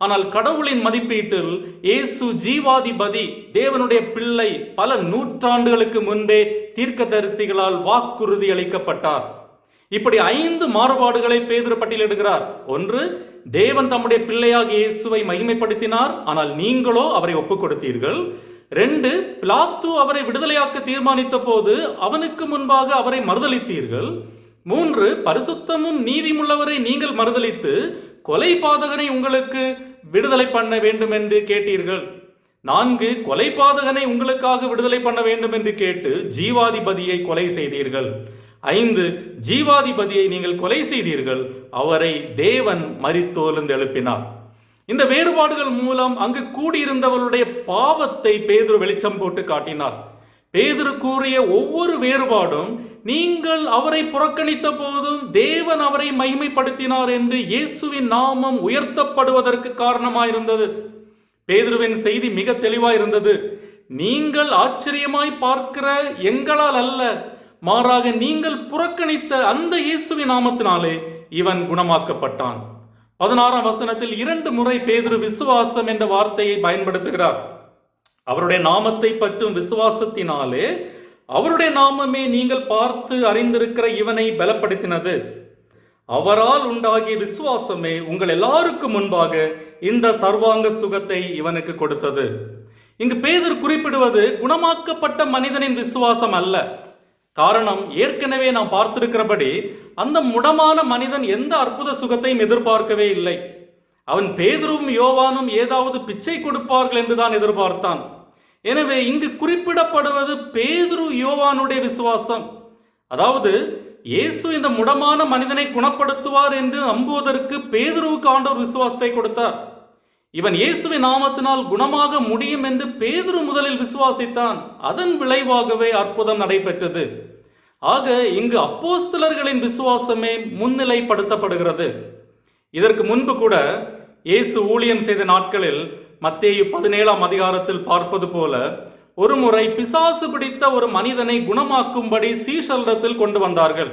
ஆனால் கடவுளின் மதிப்பீட்டில் இயேசு ஜீவாதிபதி, தேவனுடைய பிள்ளை, பல நூற்றாண்டுகளுக்கு முன்பே தீர்க்கதரிசிகளால் வாக்குறுதி அளிக்கப்பட்டார். இப்படி 5 மாறுபாடுகளை பேதுரு பட்டியலிடுகிறார். 1, தேவன் தம்முடைய பிள்ளையாக இயேசுவை மகிமைப்படுத்தினார், ஆனால் நீங்களோ அவரை ஒப்புக் கொடுத்தீர்கள். 2, பிலாத்து அவரை விடுதலையாக்க தீர்மானித்த போது அவனுக்கு முன்பாக அவரை மறுதலித்தீர்கள். 3, பரிசுத்தமும் நீதியுள்ளவரை நீங்கள் மறுதலித்து கொலை பாதகனை உங்களுக்கு விடுதலை பண்ண வேண்டும் என்று கேட்டீர்கள். 4, கொலை பாதகனை உங்களுக்காக விடுதலை பண்ண வேண்டும் என்று கேட்டு ஜீவாதிபதியை கொலை செய்தீர்கள். 5, ஜீவாதிபதியை நீங்கள் கொலை செய்தீர்கள், அவரை தேவன் மரித்தோரிலிருந்து எழுப்பினார். இந்த வேறுபாடுகள் மூலம் அங்கு கூடியிருந்தவர்களுடைய பாவத்தை பேதுரு வெளிச்சம் போட்டு காட்டினார். பேதுரு கூறிய ஒவ்வொரு வேறுபாடும் நீங்கள் அவரை புறக்கணித்த போதும் தேவன் அவரை மகிமைப்படுத்தினார் என்று இயேசுவின் நாமம் உயர்த்தப்படுவதற்கு காரணமாயிருந்தது. பேதுருவின் செய்தி மிக தெளிவாயிருந்தது. நீங்கள் ஆச்சரியமாய் பார்க்கிற எங்களால் அல்ல, மாறாக நீங்கள் புறக்கணித்த அந்த இயேசுவின் நாமத்தினாலே இவன் குணமாக்கப்பட்டான். 16ஆம் வசனத்தில் 2 முறை பேதுரு விசுவாசம் என்ற வார்த்தையை பயன்படுத்துகிறார். அவருடைய நாமத்தை பற்றும் விசுவாசத்தினாலே அவருடைய நாமமே நீங்கள் பார்த்து அறிந்திருக்கிற இவனை பலப்படுத்தினது. அவரால் உண்டாகிய விசுவாசமே உங்கள் எல்லாருக்கும் முன்பாக இந்த சர்வாங்க சுகத்தை இவனுக்கு கொடுத்தது. இங்கு பேதுரு குறிப்பிடுவது குணமாக்கப்பட்ட மனிதனின் விசுவாசம் அல்ல. காரணம், ஏற்கனவே நாம் பார்த்திருக்கிறபடி அந்த முடமான மனிதன் எந்த அற்புத சுகத்தையும் எதிர்பார்க்கவே இல்லை. அவன் பேதுருவும் யோவானும் ஏதாவது பிச்சை கொடுப்பார்கள் என்றுதான் எதிர்பார்த்தான். எனவே இங்கு குறிப்பிடப்படுவது பேதுரு யோவானுடைய விசுவாசம். அதாவது இயேசு இந்த முடமான மனிதனை குணப்படுத்துவார் என்று நம்புவதற்கு பேதுருவுக்கு ஆண்டவர் விசுவாசத்தை கொடுத்தார். இவன் இயேசுவின் நாமத்தினால் குணமாக முடியும் என்று பேதுரு முதலில் விசுவாசித்தான். அதன் விளைவாகவே அற்புதம் நடைபெற்றது. ஆக இங்கு அப்போஸ்தலர்களின் விசுவாசமே முன்னிலைப்படுத்தப்படுகிறது. இதற்கு முன்பு கூட இயேசு ஊழியம் செய்த நாட்களில் மத்தேயு 17ஆம் அதிகாரத்தில் பார்ப்பது போல ஒரு முறை பிசாசு பிடித்த ஒரு மனிதனை குணமாக்கும்படி சீஷரிடத்தில் கொண்டு வந்தார்கள்.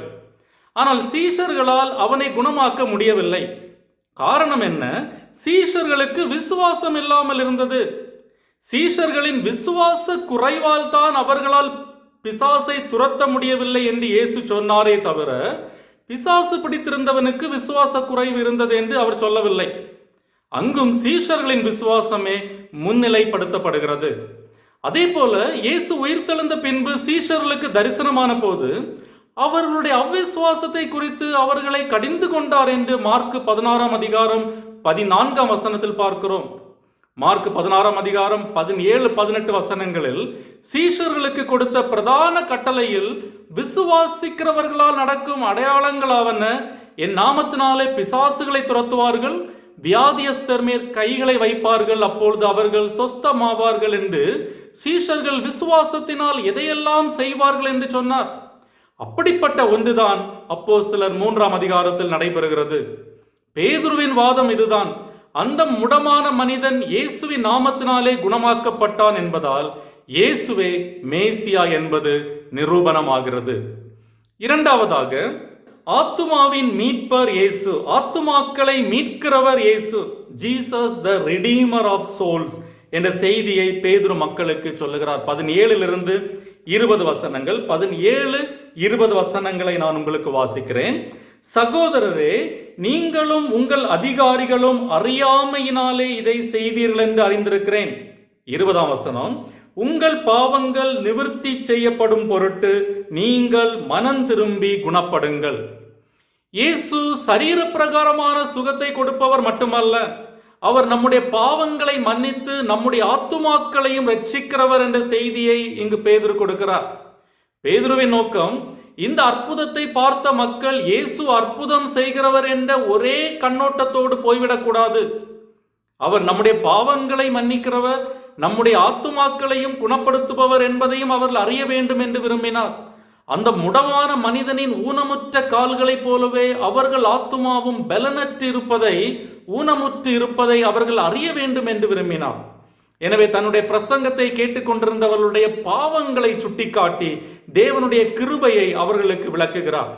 ஆனால் சீஷர்களால் அவனை குணமாக்க முடியவில்லை. காரணம் என்ன? சீஷர்களுக்கு விசுவாசம் இல்லாமல் இருந்தது. சீஷர்களின் விசுவாச குறைவால் தான் அவர்களால் பிசாசை துரத்த முடியவில்லை என்று இயேசு சொன்னாரே தவிர பிசாசு பிடித்திருந்தவனுக்கு விசுவாச குறைவு இருந்தது என்று அவர் சொல்லவில்லை. அங்கும் சீஷர்களின் விசுவாசமே முன்னிலைப்படுத்தப்படுகிறது. அதே போல இயேசு உயிர்த்தெழுந்த பின்பு சீஷர்களுக்கு தரிசனமான போது அவர்களுடைய அவ்விசுவாசத்தை குறித்து அவர்களை கடிந்து கொண்டார் என்று மார்க் 16ஆம் அதிகாரம் 14ஆம் வசனத்தில் பார்க்கிறோம். மார்க் 16ஆம் அதிகாரம் 17-18 வசனங்களில் சீஷர்களுக்கு கொடுத்த பிரதான கட்டளையில் விசுவாசிக்கிறவர்களால் நடக்கும் அடையாளங்களாவன, என் நாமத்தினாலே பிசாசுகளை துரத்துவார்கள், வியாதியஸ்தர் மேல் கைகளை வைப்பார்கள், அப்பொழுது அவர்கள் சொஸ்தமாவார்கள் என்று சீஷர்கள் விசுவாசத்தினால் எதையெல்லாம் செய்வார்கள் என்று சொன்னார். அப்படிப்பட்ட ஒன்றுதான் அப்போஸ்தலர் 3ஆம் அதிகாரத்தில் நடைபெறுகிறது. பேதுருவின் வாதம் இதுதான். அந்த முடமான மனிதன் இயேசுவின் நாமத்தினாலே குணமாக்கப்பட்டான் என்பதால் இயேசுவே மேசியா என்பது நிரூபணமாகிறது. இரண்டாவதாக, ஆத்துமாவின் மீட்பர் இயேசு, ஆத்துமாக்களை மீட்கிறவர் இயேசு, Jesus the redeemer of souls என்ற செய்தியை பேதுரு மக்களுக்கு சொல்லுகிறார். 17-20 வசனங்கள், 17-20 வசனங்களை நான் உங்களுக்கு வாசிக்கிறேன். சகோதரரே, நீங்களும் உங்கள் அதிகாரிகளும் அறியாமையினாலே இதை செய்தீர்கள் என்று அறிந்திருக்கிறேன். 20ஆம் வசனம், உங்கள் பாவங்கள் நிவர்த்தி செய்யப்படும் பொருட்டு நீங்கள் மனம் திரும்பி குணப்படுங்கள். இயேசு சரீர பிரகாரமான சுகத்தை கொடுப்பவர் மட்டுமல்ல, அவர் நம்முடைய பாவங்களை மன்னித்து நம்முடைய ஆத்துமாக்களையும் ரட்சிக்கிறவர் என்ற செய்தியை இங்கு பேதுரு கொடுக்கிறார். பேதுருவின் நோக்கம், இந்த அற்புதத்தை பார்த்த மக்கள் இயேசு அற்புதம் செய்கிறவர் என்ற ஒரே கண்ணோட்டத்தோடு போய்விடக்கூடாது. அவர் நம்முடைய பாவங்களை மன்னிக்கிறவர், நம்முடைய ஆத்துமாக்களையும் குணப்படுத்துபவர் என்பதையும் அவர்கள் அறிய வேண்டும் என்று விரும்பினார். அந்த முடமான மனிதனின் ஊனமுற்ற கால்களைப் போலவே அவர்கள் ஆத்துமாவும் பலனற்று இருப்பதை, ஊனமுற்று இருப்பதை அவர்கள் அறிய வேண்டும் என்று விரும்பினார். எனவே தன்னுடைய பிரசங்கத்தை கேட்டுக்கொண்டிருந்தவர்களுடைய பாவங்களை சுட்டிக்காட்டி தேவனுடைய கிருபையை அவர்களுக்கு விளக்குகிறார்.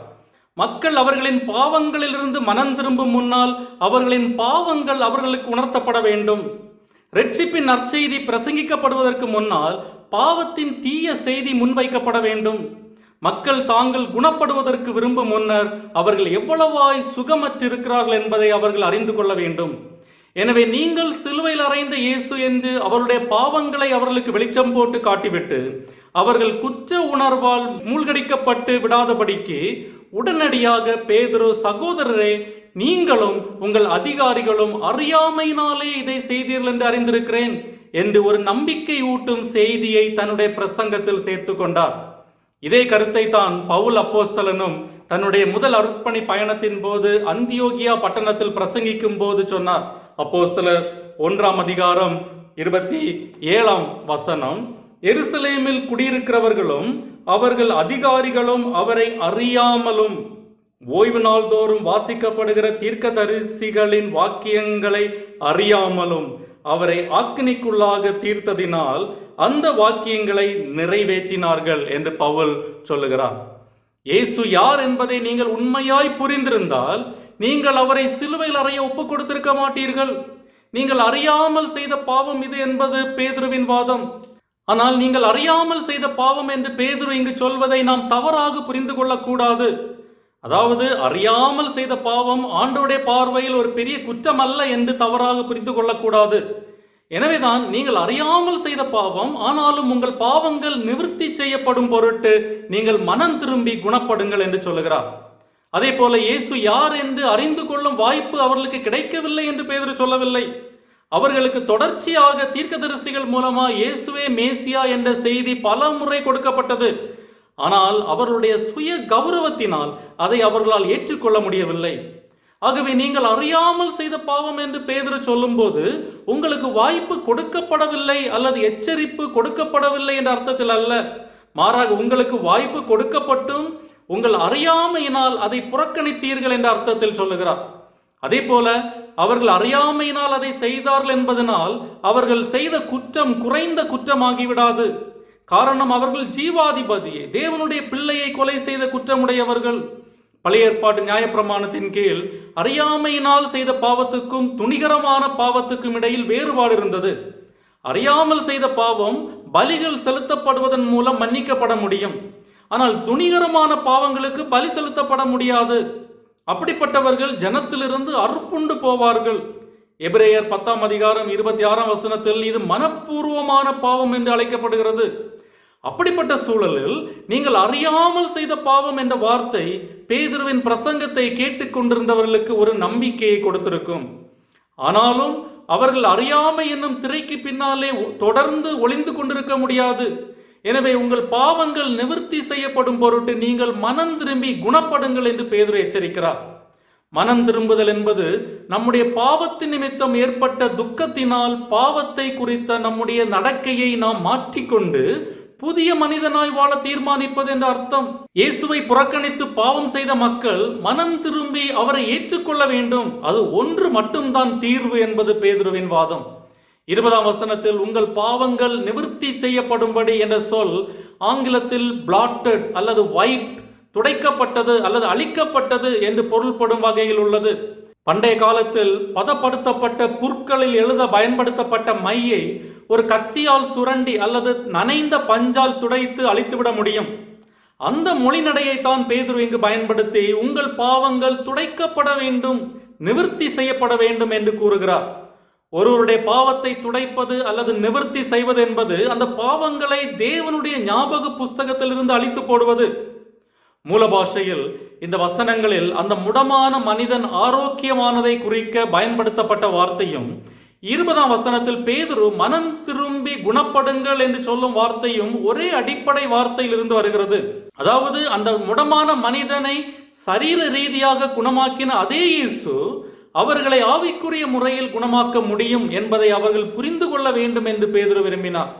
மக்கள் அவர்களின் பாவங்களிலிருந்து மனம் திரும்பும் முன்னால் அவர்களின் பாவங்கள் அவர்களுக்கு உணர்த்தப்பட வேண்டும். இரட்சிப்பின் நற்செய்தி பிரசங்கிக்கப்படுவதற்கு முன்னால் பாவத்தின் தீய செய்தி முன்வைக்கப்பட வேண்டும். மக்கள் தாங்கள் குணப்படுவதற்கு விரும்பும் முன்னர் அவர்கள் எவ்வளவாய் சுகமற்றிருக்கிறார்கள் என்பதை அவர்கள் அறிந்து கொள்ள வேண்டும். எனவே நீங்கள் சிலுவையில் அறைந்த இயேசு என்று அவருடைய பாவங்களை அவர்களுக்கு வெளிச்சம் போட்டு காட்டிவிட்டு அவர்கள் குற்ற உணர்வால் மூழ்கடிக்கப்பட்டு விடாதபடிக்கு உடனடியாக பேதுரு, சகோதரரே, நீங்களும் உங்கள் அதிகாரிகளும் அறியாமையினாலே இதை செய்தீர்கள் என்று அறிந்திருக்கிறேன் என்று ஒரு நம்பிக்கை ஊட்டும் செய்தியை தன்னுடைய பிரசங்கத்தில் சேர்த்து கொண்டார். இதே கருத்தை தான் பவுல் அப்போஸ்தலனும் தன்னுடைய முதல் அர்ப்பணி பயணத்தின் போது அந்தியோகியா பட்டணத்தில் பிரசங்கிக்கும் போது சொன்னார். அப்போஸ்தலர் 1:27 எருசலேமில் குடியிருக்கிறவர்களும் அவர்கள் அதிகாரிகளும் அவரை அறியாமலும் ஓய்வு நாள் தோறும் வாசிக்கப்படுகிற தீர்க்கதரிசிகளின் வாக்கியங்களை அறியாமலும் அவரை ஆக்கினைக்குள்ளாக தீர்த்ததினால் அந்த வாக்கியங்களை நிறைவேற்றினார்கள் என்று பவுல் சொல்லுகிறார். இயேசு யார் என்பதை நீங்கள் உண்மையாய் புரிந்திருந்தால் நீங்கள் அவரை சிலுவையில் அறைய ஒப்புக் கொடுத்திருக்க மாட்டீர்கள். நீங்கள் அறியாமல் செய்த பாவம் இது என்பது பேதுருவின் வாதம். ஆனால் நீங்கள் அறியாமல் செய்த பாவம் என்று பேதுரு இங்கு சொல்வதை நாம் தவறாக புரிந்து கொள்ளக்கூடாது. அதாவது அறியாமல் செய்த பாவம் ஆண்டவருடைய பார்வையில் ஒரு பெரிய குற்றம் அல்ல என்று தவறாக புரிந்து கொள்ளக்கூடாது. எனவேதான் நீங்கள் அறியாமல் செய்த பாவம், ஆனாலும் உங்கள் பாவங்கள் நிவர்த்தி செய்யப்படும் பொருட்டு நீங்கள் மனம் திரும்பி குணப்படுங்கள் என்று சொல்லுகிறார். அதே போல இயேசு யார் என்று அறிந்து கொள்ளும் வாய்ப்பு அவர்களுக்கு கிடைக்கவில்லை என்று பேதுரு சொல்லவில்லை. அவர்களுக்கு தொடர்ச்சியாக தீர்க்கதரிசிகள் மூலமா இயேசுவே மேசியா என்ற செய்தி பல முறை கொடுக்கப்பட்டது. ஆனால் அவர்களுடைய சுய கௌரவத்தினால் அதை அவர்களால் ஏற்றுக்கொள்ள முடியவில்லை. ஆகவே நீங்கள் அறியாமல் செய்த பாவம் என்று பேதுரு சொல்லும் போது உங்களுக்கு வாய்ப்பு கொடுக்கப்படவில்லை அல்லது எச்சரிப்பு கொடுக்கப்படவில்லை என்ற அர்த்தத்தில் அல்ல. மாறாக உங்களுக்கு வாய்ப்பு கொடுக்கப்பட்டும் உங்கள் அறியாமையினால் அதை புறக்கணித்தீர்கள் என்ற அர்த்தத்தில் சொல்லுகிறார். அதே போல அவர்கள் அறியாமையினால் அதை செய்தார்கள் என்பதனால் அவர்கள் செய்த குற்றம் குறைந்த குற்றமாகிவிடாது. காரணம், அவர்கள் ஜீவாதிபதியை, தேவனுடைய பிள்ளையை கொலை செய்த குற்றமுடையவர்கள். பழைய ஏற்பாட்டு நியாயப்பிரமாணத்தின் கீழ் அறியாமையினால் செய்த பாவத்துக்கும் துணிகரமான பாவத்துக்கும் இடையில் வேறுபாடு இருந்தது. அறியாமல் செய்த பாவம் பலிகள் செலுத்தப்படுவதன் மூலம் மன்னிக்கப்பட முடியும். ஆனால் துணிகரமான பாவங்களுக்கு பலி செலுத்தப்பட முடியாது. அப்படிப்பட்டவர்கள் ஜனத்திலிருந்து அறுப்புண்டு போவார்கள். எபிரேயர் 10:26 இது மனப்பூர்வமான பாவம் என்று அழைக்கப்படுகிறது. அப்படிப்பட்ட சூழலில் நீங்கள் அறியாமல் செய்த பாவம் என்ற வார்த்தை பேதுருவின் பிரசங்கத்தை கேட்டுக்கொண்டிருந்தவர்களுக்கு ஒரு நம்பிக்கையை கொடுத்திருக்கும். ஆனாலும் அவர்கள் அறியாமை என்னும் திரைக்கு பின்னாலே தொடர்ந்து ஒளிந்து கொண்டிருக்க முடியாது. எனவே உங்கள் பாவங்கள் நிவர்த்தி செய்யப்படும் பொருட்டு நீங்கள் மனம் திரும்பி குணப்படுங்கள் என்று பேதுரு எச்சரிக்கிறார். மனம் திரும்புதல் என்பது நம்முடைய பாவத்தின் நிமித்தம் ஏற்பட்ட துக்கத்தினால் பாவத்தை குறித்த நம்முடைய நடக்கையை நாம் மாற்றிக்கொண்டு புதிய மனிதனாய் வாழ தீர்மானிப்பது என்ற அர்த்தம். இயேசுவை புறக்கணித்து பாவம் செய்த மக்கள் மனம் திரும்பி அவரை ஏற்றுக்கொள்ள வேண்டும். அது ஒன்று மட்டும்தான் தீர்வு என்பது பேதுருவின் வாதம். 20 உங்கள் பாவங்கள் நிவர்த்தி செய்யப்படும்படி என்ற சொல் ஆங்கிலத்தில் பிளாட்டட் அல்லது வைப்ட், துடைக்கப்பட்டது அல்லது அழிக்கப்பட்டது என்று பொருள்படும் வகையில் உள்ளது. பண்டைய காலத்தில் பதப்படுத்தப்பட்ட புற்களில் எழுத பயன்படுத்தப்பட்ட மையை ஒரு கத்தியால் சுரண்டி அல்லது நனைந்த பஞ்சால் துடைத்து அழித்துவிட முடியும். அந்த மொழிநடையை தான் பேதுரு இங்கு பயன்படுத்தி உங்கள் பாவங்கள் துடைக்கப்பட வேண்டும், நிவர்த்தி செய்யப்பட வேண்டும் என்று கூறுகிறார். ஒருவருடைய பாவத்தை துடைப்பது அல்லது நிவர்த்தி செய்வது என்பது அந்த பாவங்களை தேவனுடைய ஞாபக புஸ்தகத்திலிருந்து அழித்து போடுவது. மூல பாஷையில் இந்த வசனங்களில் அந்த முடமான மனிதன் ஆரோக்கியமானதை குறிக்க பயன்படுத்தப்பட்ட வார்த்தையும் 20 பேதுரு மனம் திரும்பி குணப்படுங்கள் என்று சொல்லும் வார்த்தையும் ஒரே அடிப்படை வார்த்தையிலிருந்து வருகிறது. அதாவது அந்த முடமான மனிதனை சரீர ரீதியாக குணமாக்கின அதே இயேசு அவர்களை ஆவிக்குரிய முறையில் குணமாக்க முடியும் என்பதை அவர்கள் புரிந்து கொள்ள வேண்டும் என்று பேதுரு விரும்பினார்.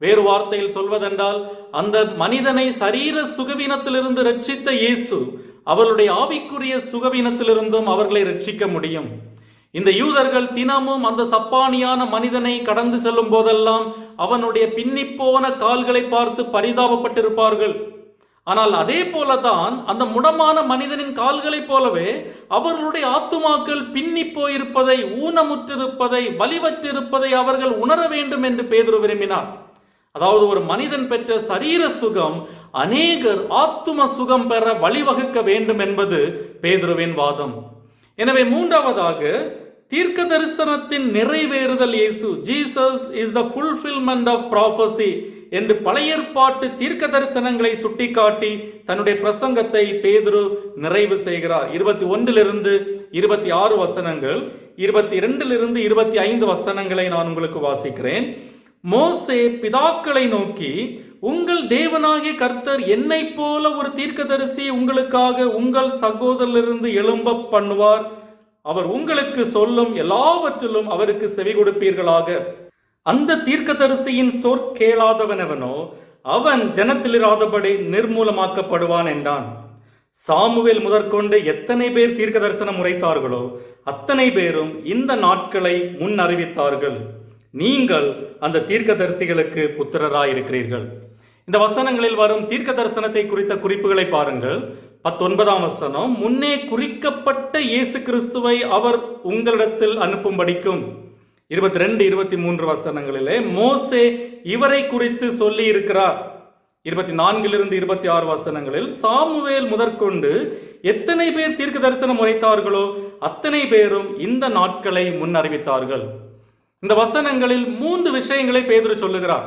வேறு வார்த்தையில் சொல்வதென்றால், அந்த மனிதனை சரீர சுகவீனத்திலிருந்து ரட்சித்த இயேசு அவர்களுடைய ஆவிக்குரிய சுகவீனத்திலிருந்தும் அவர்களை ரட்சிக்க முடியும். இந்த யூதர்கள் தினமும் அந்த சப்பானியான மனிதனை கடந்து செல்லும் போதெல்லாம் அவனுடைய பின்னிப்போன கால்களை பார்த்து பரிதாபப்பட்டிருப்பார்கள். ஆனால் அதே போலதான் அந்த முடமான மனிதனின் கால்களைப் போலவே அவர்களுடைய ஆத்துமாக்கள் பின்னி போயிருப்பதை, ஊனமுற்றிருப்பதை, வலிவற்றிருப்பதை அவர்கள் உணர வேண்டும் என்று பேதுரு விரும்பினார். அதாவது ஒரு மனிதன் பெற்ற சரீர சுகம் அநேகர் ஆத்தும சுகம் பெற வழிவகுக்க வேண்டும் என்பது பேதுருவின் வாதம். எனவே மூன்றாவதாக, தீர்க்க தரிசனத்தின் நிறைவேறுதல் இயேசு, Jesus is the fulfilment of prophecy என்று பழைய ஏற்பாட்டு தீர்க்க தரிசனங்களை சுட்டிக்காட்டி தன்னுடைய பிரசங்கத்தை பேதுரு நிறைவு செய்கிறார். 21 26 வசனங்கள், 22 25 வசனங்களை நான் உங்களுக்கு வாசிக்கிறேன். மோசே பிதாக்களை நோக்கி, உங்கள் தேவனாகிய கர்த்தர் என்னை போல ஒரு தீர்க்கதரிசி உங்களுக்காக உங்கள் சகோதரிலிருந்து எழும்ப பண்ணுவார். அவர் உங்களுக்கு சொல்லும் எல்லாவற்றிலும் அவருக்கு செவி கொடுப்பீர்களாக. அந்த தீர்க்கதரிசியின் சொற்கேளாதவனவனோ அவன் ஜனத்திலிராதபடி நிர்மூலமாக்கப்படுவான் என்றான். சாமுவேல் முதற்கொண்டு எத்தனை பேர் தீர்க்க தரிசனம் உரைத்தார்களோ அத்தனை பேரும் இந்த நாட்களை முன் அறிவித்தார்கள். நீங்கள் அந்த தீர்க்கதரிசிகளுக்கு புத்திரராயிருக்கிறீர்கள். இந்த வசனங்களில் வரும் தீர்க்க தரிசனத்தை குறித்த குறிப்புகளை பாருங்கள். 19ஆம் வசனம், முன்னே குறிக்கப்பட்ட இயேசு கிறிஸ்துவை அவர் உங்களிடத்தில் அனுப்பும்படிக்கும். 22 23 வசனங்களிலே மோசே இவரை குறித்து சொல்லி இருக்கிறார். 24 26 வசனங்களில் சாமுவேல் முதற்கொண்டு எத்தனை பேர் தீர்க்க தரிசனம் உரைத்தார்களோ அத்தனை பேரும் இந்த நாட்களை முன் அறிவித்தார்கள். இந்த வசனங்களில் 3 விஷயங்களை பேதுரு சொல்லுகிறார்.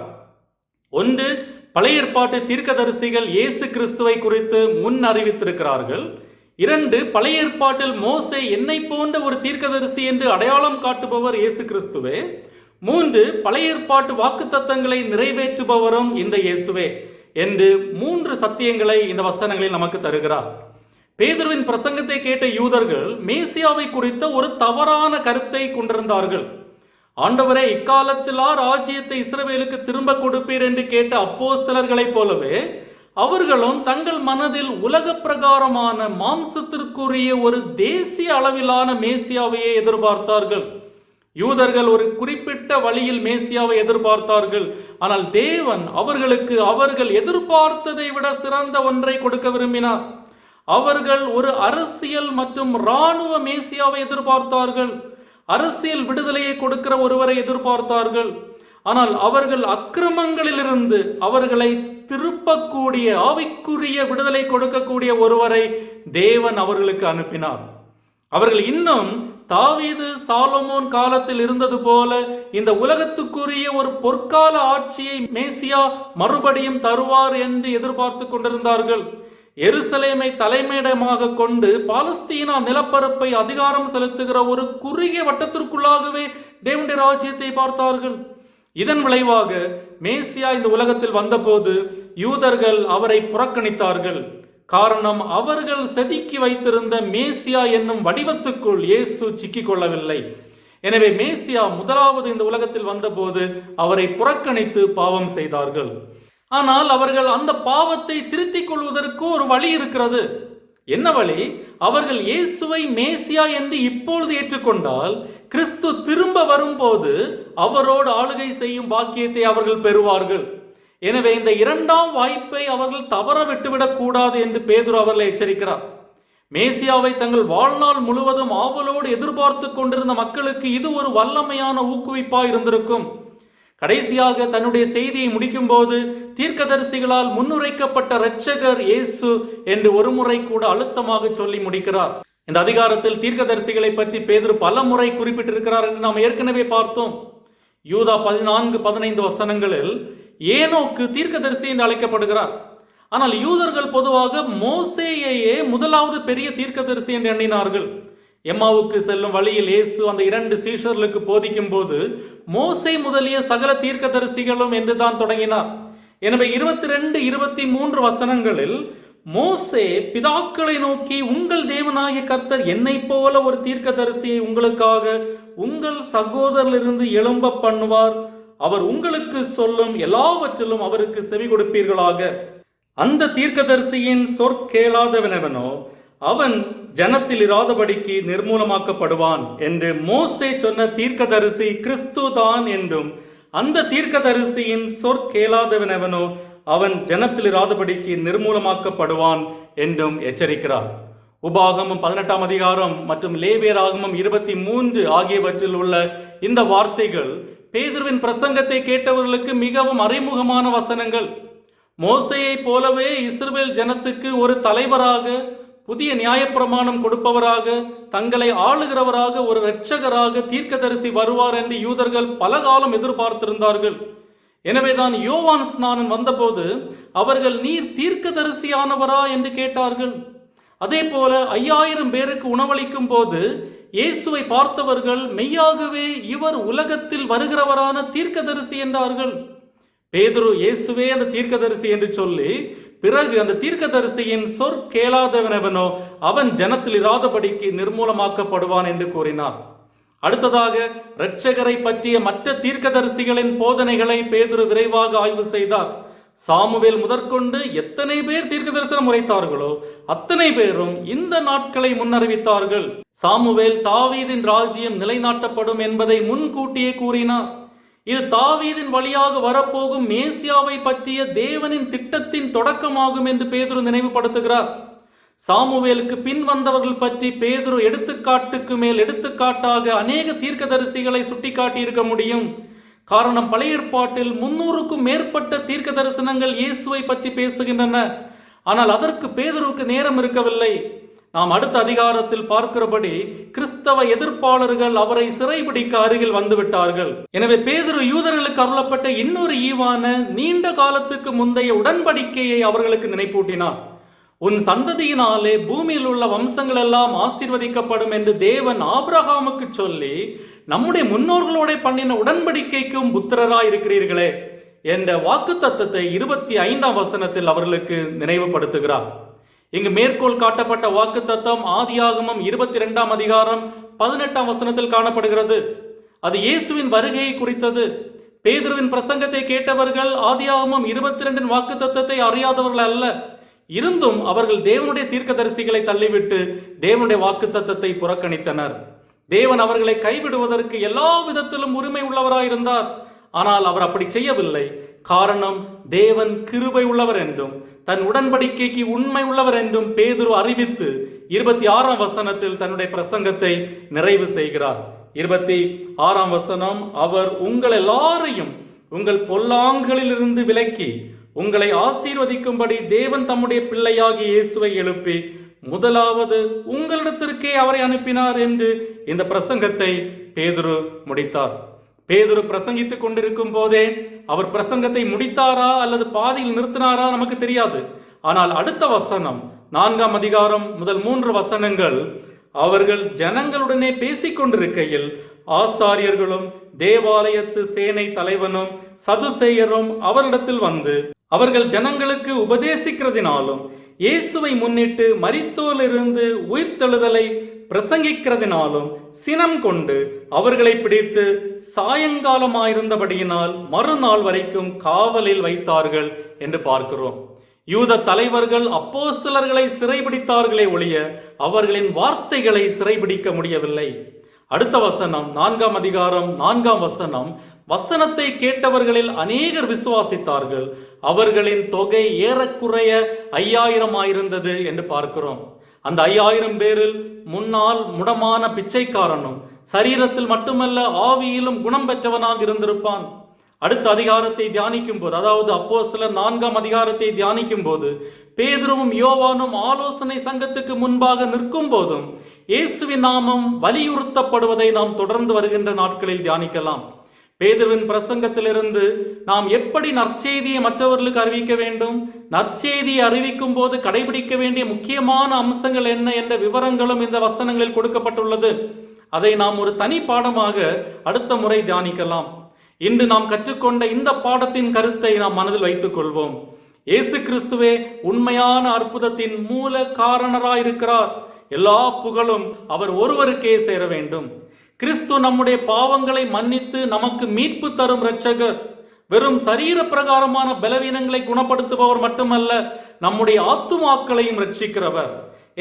ஒன்று, பழைய ஏற்பாட்டு தீர்க்கதரிசிகள் இயேசு கிறிஸ்துவை குறித்து முன் அறிவித்திருக்கிறார்கள். 2, பழைய ஏற்பாட்டில் மோசே என்னை போன்ற ஒரு தீர்க்கதரிசி என்று அடையாளம் காட்டுபவர் இயேசு கிறிஸ்துவே. 3, பழைய ஏற்பாட்டு வாக்குத்தத்தங்களை நிறைவேற்றுபவரும் இந்த இயேசுவே என்று 3 சத்தியங்களை இந்த வசனங்களில் நமக்கு தருகிறார். பேதுருவின் பிரசங்கத்தை கேட்ட யூதர்கள் மேசியாவை குறித்த ஒரு தவறான கருத்தை கொண்டிருந்தார்கள். ஆண்டவரே, இக்காலத்திலா ராஜ்யத்தை இஸ்ரவேலுக்கு திரும்ப கொடுப்பீர் என்று கேட்ட அப்போஸ்தலர்களைப் போலவே அவர்களும் தங்கள் மனதில் உலக பிரகாரமான மாம்சத்திற்குரிய ஒரு தேசிய அளவிலான மேசியாவையே எதிர்பார்த்தார்கள். யூதர்கள் ஒரு குறிப்பிட்ட வழியில் மேசியாவை எதிர்பார்த்தார்கள். ஆனால் தேவன் அவர்களுக்கு அவர்கள் எதிர்பார்த்ததை விட சிறந்த ஒன்றை கொடுக்க விரும்பினார். அவர்கள் ஒரு அரசியல் மற்றும் இராணுவ மேசியாவை எதிர்பார்த்தார்கள். அரசியல் விடுதலையை கொடுக்கிற ஒருவரை எதிர்பார்த்தார்கள். ஆனால் அவர்கள் அக்கிரமங்களிலிருந்து அவர்களை திருப்பக்கூடிய ஆவிக்குரிய விடுதலை கொடுக்கக்கூடிய ஒருவரை தேவன் அவர்களுக்கு அனுப்பினார். அவர்கள் இன்னும் தாவீது சாலமோன் காலத்தில் இருந்தது போல இந்த உலகத்துக்குரிய ஒரு பொற்கால ஆட்சியை மேசியா மறுபடியும் தருவார் என்று எதிர்பார்த்து கொண்டிருந்தார்கள். எருசலேமை தலைமையிடமாக கொண்டு பாலஸ்தீனா நிலப்பரப்பை அதிகாரம் செலுத்துகிற ஒரு குறுகிய வட்டத்திற்குள்ளாகவே தேவனுடைய ராஜ்யத்தை பார்த்தார்கள். இதன் விளைவாக மேசியா இந்த உலகத்தில் வந்தபோது யூதர்கள் அவரை புறக்கணித்தார்கள். காரணம், அவர்கள் செதுக்கி வைத்திருந்த மேசியா என்னும் வடிவத்துக்குள் இயேசு சிக்கிக் கொள்ளவில்லை. எனவே மேசியா முதலாவது இந்த உலகத்தில் வந்தபோது அவரை புறக்கணித்து பாவம் செய்தார்கள். ஆனால் அவர்கள் அந்த பாவத்தை திருத்திக் கொள்வதற்கு ஒரு வழி இருக்கிறது. என்ன வழி? அவர்கள் இயேசுவை மேசியா என்று இப்பொழுது ஏற்றுக்கொண்டால் கிறிஸ்து திரும்ப வரும்போது அவரோடு ஆளுகை செய்யும் பாக்கியத்தை அவர்கள் பெறுவார்கள். எனவே இந்த 2ஆம் வாய்ப்பை அவர்கள் தவற விட்டுவிடக் கூடாது என்று பேதுரு அவர்களை எச்சரிக்கிறார். மேசியாவை தங்கள் வாழ்நாள் முழுவதும் ஆவலோடு எதிர்பார்த்து கொண்டிருந்த மக்களுக்கு இது ஒரு வல்லமையான ஊக்குவிப்பாக இருந்திருக்கும். கடைசியாக தன்னுடைய செய்தியை முடிக்கும் போது தீர்க்கதரிசிகளால் முன்னுரைக்கப்பட்ட இரட்சகர் இயேசு என்று ஒரு முறை கூட அழுத்தமாக சொல்லி முடிக்கிறார். இந்த அதிகாரத்தில் தீர்க்கதரிசிகளை பற்றி பேதுரு பல முறை குறிப்பிட்டிருக்கிறார் என்று நாம் ஏற்கனவே பார்த்தோம். யூதா 14-15 வசனங்களில் ஏனோக்கு தீர்க்கதரிசி என்று அழைக்கப்படுகிறார். ஆனால் யூதர்கள் பொதுவாக மோசேயையே முதலாவது பெரிய தீர்க்கதரிசி என்று எண்ணினார்கள். எம்மாவுக்கு செல்லும் வழியில் இயேசு அந்த 2 சீஷர்களுக்கு போதிக்கும் போது மோசே முதலிய சகல தீர்க்கதரிசிகளும் என்று தான் தொடங்கினார். எனவே 22-23 வசனங்களில் மோசே பிதாக்களை நோக்கி, உங்கள் தேவனாகிய கர்த்தர் என்னைப் போல ஒரு தீர்க்கதரிசியை உங்களுக்காக உங்கள் சகோதரிலிருந்து எழும்ப பண்ணுவார். அவர் உங்களுக்கு சொல்லும் எல்லாவற்றிலும் அவருக்கு செவி கொடுப்பீர்களாக. அந்த தீர்க்கதரிசியின் சொற்கேளாதவனவனோ அவன் ஜனத்தில் இராதபடிக்கு நிர்மூலமாக்கப்படுவான் என்று மோசே சொன்ன தீர்க்கதரிசி கிறிஸ்து தான் என்றும், அந்த தீர்க்கதரிசியின் சொற்கேளாதவனவனோ அவன் ஜனத்தில் இராதபடிக்கு நிர்மூலமாக்கப்படுவான் என்றும் எச்சரிக்கிறார். உபாகமம் 18ஆம் அதிகாரம் மற்றும் லேவியராகமம் 23 ஆகியவற்றில் உள்ள இந்த வார்த்தைகள் பேதுருவின் பிரசங்கத்தை கேட்டவர்களுக்கு மிகவும் அறிமுகமான வசனங்கள். மோசேயை போலவே இஸ்ரவேல் ஜனத்துக்கு ஒரு தலைவராக, புதிய நியாயப்பிரமாணம் கொடுப்பவராக, தங்களை ஆளுகிறவராக, ஒரு இரட்சகராக தீர்க்கதரிசி வருவார் என்று யூதர்கள் பல காலம் எதிர்பார்த்திருந்தார்கள். எனவேதான் யோவான் ஸ்நானன் வந்தபோது அவர்கள், நீர் தீர்க்கதரிசியானவரா என்று கேட்டார்கள். அதே போல 5000 பேருக்கு உணவளிக்கும் போது இயேசுவை பார்த்தவர்கள், மெய்யாகவே இவர் உலகத்தில் வருகிறவரான தீர்க்கதரிசி என்றார்கள். பேதுரு இயேசுவே அந்த தீர்க்கதரிசி என்று சொல்லி, பிறகு அந்த தீர்க்கதரிசியின் சொற்கேளாதவனவனோ அவன் ஜனத்தில் இராதபடிக்கு நிர்மூலமாக்கப்படுவான் என்று கூறினார். அடுத்ததாக இரட்சகரை பற்றிய மற்ற தீர்க்கதரிசிகளின் போதனைகளை பேதுரு விரைவாக ஆய்வு செய்தார். சாமுவேல் முதற்கொண்டு எத்தனை பேர் தீர்க்க தரிசனம் உரைத்தார்களோ அத்தனை பேரும் இந்த நாட்களை முன்னறிவித்தார்கள். சாமுவேல் தாவீதின் ராஜ்யம் நிலைநாட்டப்படும் என்பதை முன்கூட்டியே கூறினார். இது தாவீதின் வழியாக வரப்போகும் மேசியாவை பற்றிய தேவனின் திட்டத்தின் தொடக்கமாகும் என்று பேதுரு நினைவுபடுத்துகிறார். சாமுவேலுக்கு பின் வந்தவர்கள் பற்றி பேதுரு எடுத்துக்காட்டுக்கு மேல் எடுத்துக்காட்டாக அநேக தீர்க்கதரிசிகளை சுட்டிக்காட்டி இருக்க முடியும். காரணம், பழைய ஏற்பாட்டில் 300க்கும் மேற்பட்ட தீர்க்க தரிசனங்கள் இயேசுவை பற்றி பேசுகின்றன. ஆனால் அதற்கு பேதுருவுக்கு நேரம் இருக்கவில்லை. நாம் அடுத்த அதிகாரத்தில் பார்க்கிறபடி கிறிஸ்தவ எதிர்ப்பாளர்கள் அவரை சிறைபிடிக்க அருகில் வந்துவிட்டார்கள். எனவே பேதுரு யூதர்களுக்கு அருளப்பட்ட இன்னொரு ஈவான நீண்ட காலத்துக்கு முந்தைய உடன்படிக்கையை அவர்களுக்கு நினைப்பூட்டினார். உன் சந்ததியினாலே பூமியில் உள்ள வம்சங்கள் எல்லாம் ஆசீர்வதிக்கப்படும் என்று தேவன் ஆபிரகாமுக்கு சொல்லி, நம்முடைய முன்னோர்களோட பண்ணின உடன்படிக்கைக்கும் புத்திரராய் இருக்கிறீர்களே என்ற வாக்கு தத்தத்தை 25ஆம் வசனத்தில் அவர்களுக்கு நினைவுபடுத்துகிறார். இங்கு மேற்கோள் காட்டப்பட்ட வாக்கு தத்தம் ஆதியாகமம் 22ஆம் அதிகாரம் 18ஆம் வசனத்தில் காணப்படுகிறது. அது இயேசுவின் வருகையை குறித்தது. பேதுருவின் பிரசங்கத்தை கேட்டவர்கள் ஆதியாகமம் 22இன் வாக்கு தத்தத்தை அறியாதவர்கள் அல்ல. இருந்தும் அவர்கள் தேவனுடைய தீர்க்கதரிசிகளை தள்ளிவிட்டு தேவனுடைய வாக்கு தத்தத்தை புறக்கணித்தனர். தேவன் அவர்களை கைவிடுவதற்கு எல்லா விதத்திலும் உரிமை உள்ளவராயிருந்தார். ஆனால் அவர் அப்படி செய்யவில்லை. காரணம், தேவன் கிருபை உள்ளவர் என்றும் தன் உடன்படிக்கைக்கு உண்மை உள்ளவர் என்றும் பேதுரு அறிவித்து 26ஆம் வசனத்தில் தன்னுடைய பிரசங்கத்தை நிறைவு செய்கிறார். 26ஆம் வசனம், அவர் உங்கள் எல்லாரையும் உங்கள் பொல்லாங்களிலிருந்து விலக்கி உங்களை ஆசீர்வதிக்கும்படி தேவன் தம்முடைய பிள்ளையாகிய இயேசுவை எழுப்பி முதலாவது உங்களிடத்திற்கே அவரை அனுப்பினார் என்று இந்த பிரசங்கத்தை பேதுரு முடித்தார். பேதுரு பிரசங்கித்துக் கொண்டிருக்கும் போதே அவர் பிரசங்கத்தை முடித்தாரா அல்லது பாதியில் நிறுத்தினாரா நமக்கு தெரியாது. ஆனால் அடுத்த வசனம் 4ஆம் அதிகாரம் முதல் 3 வசனங்கள், அவர்கள் ஜனங்களுடனே பேசிக் கொண்டிருக்கையில் ஆசாரியர்களும் தேவாலயத்து சேனை தலைவனும் சதுசேயரும் அவரிடத்தில் வந்து அவர்கள் ஜனங்களுக்கு உபதேசிக்கிறதினாலும் இயேசுவை முன்னிட்டு மரித்தோரிலிருந்து உயிர்த்தெழுதலை பிரசங்கிக்கிறதினாலும் சினம் கொண்டு அவர்களை பிடித்து சாயங்காலமாயிருந்தபடியினால் மறுநாள் வரைக்கும் காவலில் வைத்தார்கள் என்று பார்க்கிறோம். யூத தலைவர்கள் அப்போஸ்தலர்களை சிறைபிடித்தார்களே ஒழிய அவர்களின் வார்த்தைகளை சிறைபிடிக்க முடியவில்லை. அடுத்த வசனம் 4ஆம் அதிகாரம் 4ஆம் வசனம், வசனத்தை கேட்டவர்களில் அநேகர் விசுவாசித்தார்கள், அவர்களின் தொகை ஏறக்குறைய 5000 ஆயிருந்தது என்று பார்க்கிறோம். அந்த 5000 பேரில் முன்னால் முடமான பிச்சைக்காரனும் சரீரத்தில் மட்டுமல்ல ஆவியிலும் குணம் பெற்றவனாக இருந்திருப்பான். அடுத்த அதிகாரத்தை தியானிக்கும் போது, அதாவது அப்போஸ்தலர் 4ஆம் அதிகாரத்தை தியானிக்கும் போது, பேதுருவும் யோவானும் ஆலோசனை சங்கத்துக்கு முன்பாக நிற்கும் போதும் இயேசுவின் நாமம் வலியுறுத்தப்படுவதை நாம் தொடர்ந்து வருகின்ற நாட்களில் தியானிக்கலாம். பேதுருவின் பிரசங்கத்திலிருந்து நாம் எப்படி நற்செய்தியை மற்றவர்களுக்கு அறிவிக்க வேண்டும், நற்செய்தியை அறிவிக்கும் போது கடைபிடிக்க வேண்டிய முக்கியமான அம்சங்கள் என்ன என்ற விவரங்களும் இந்த வசனங்களில் கொடுக்கப்பட்டுள்ளது. அதை நாம் ஒரு தனி பாடமாக அடுத்த முறை தியானிக்கலாம். இன்று நாம் கற்றுக்கொண்ட இந்த பாடத்தின் கருத்தை நாம் மனதில் வைத்துக் கொள்வோம். இயேசு கிறிஸ்துவே உண்மையான அற்புதத்தின் மூல காரணராயிருக்கிறார். எல்லா புகழும் அவர் ஒருவருக்கே சேர வேண்டும். கிறிஸ்து நம்முடைய பாவங்களை மன்னித்து நமக்கு மீட்பு தரும் இரட்சகர். வெறும் சரீர பிரகாரமான பலவீனங்களை குணப்படுத்துபவர் மட்டுமல்ல, நம்முடைய ஆத்துமாக்களையும் ரட்சிக்கிறவர்.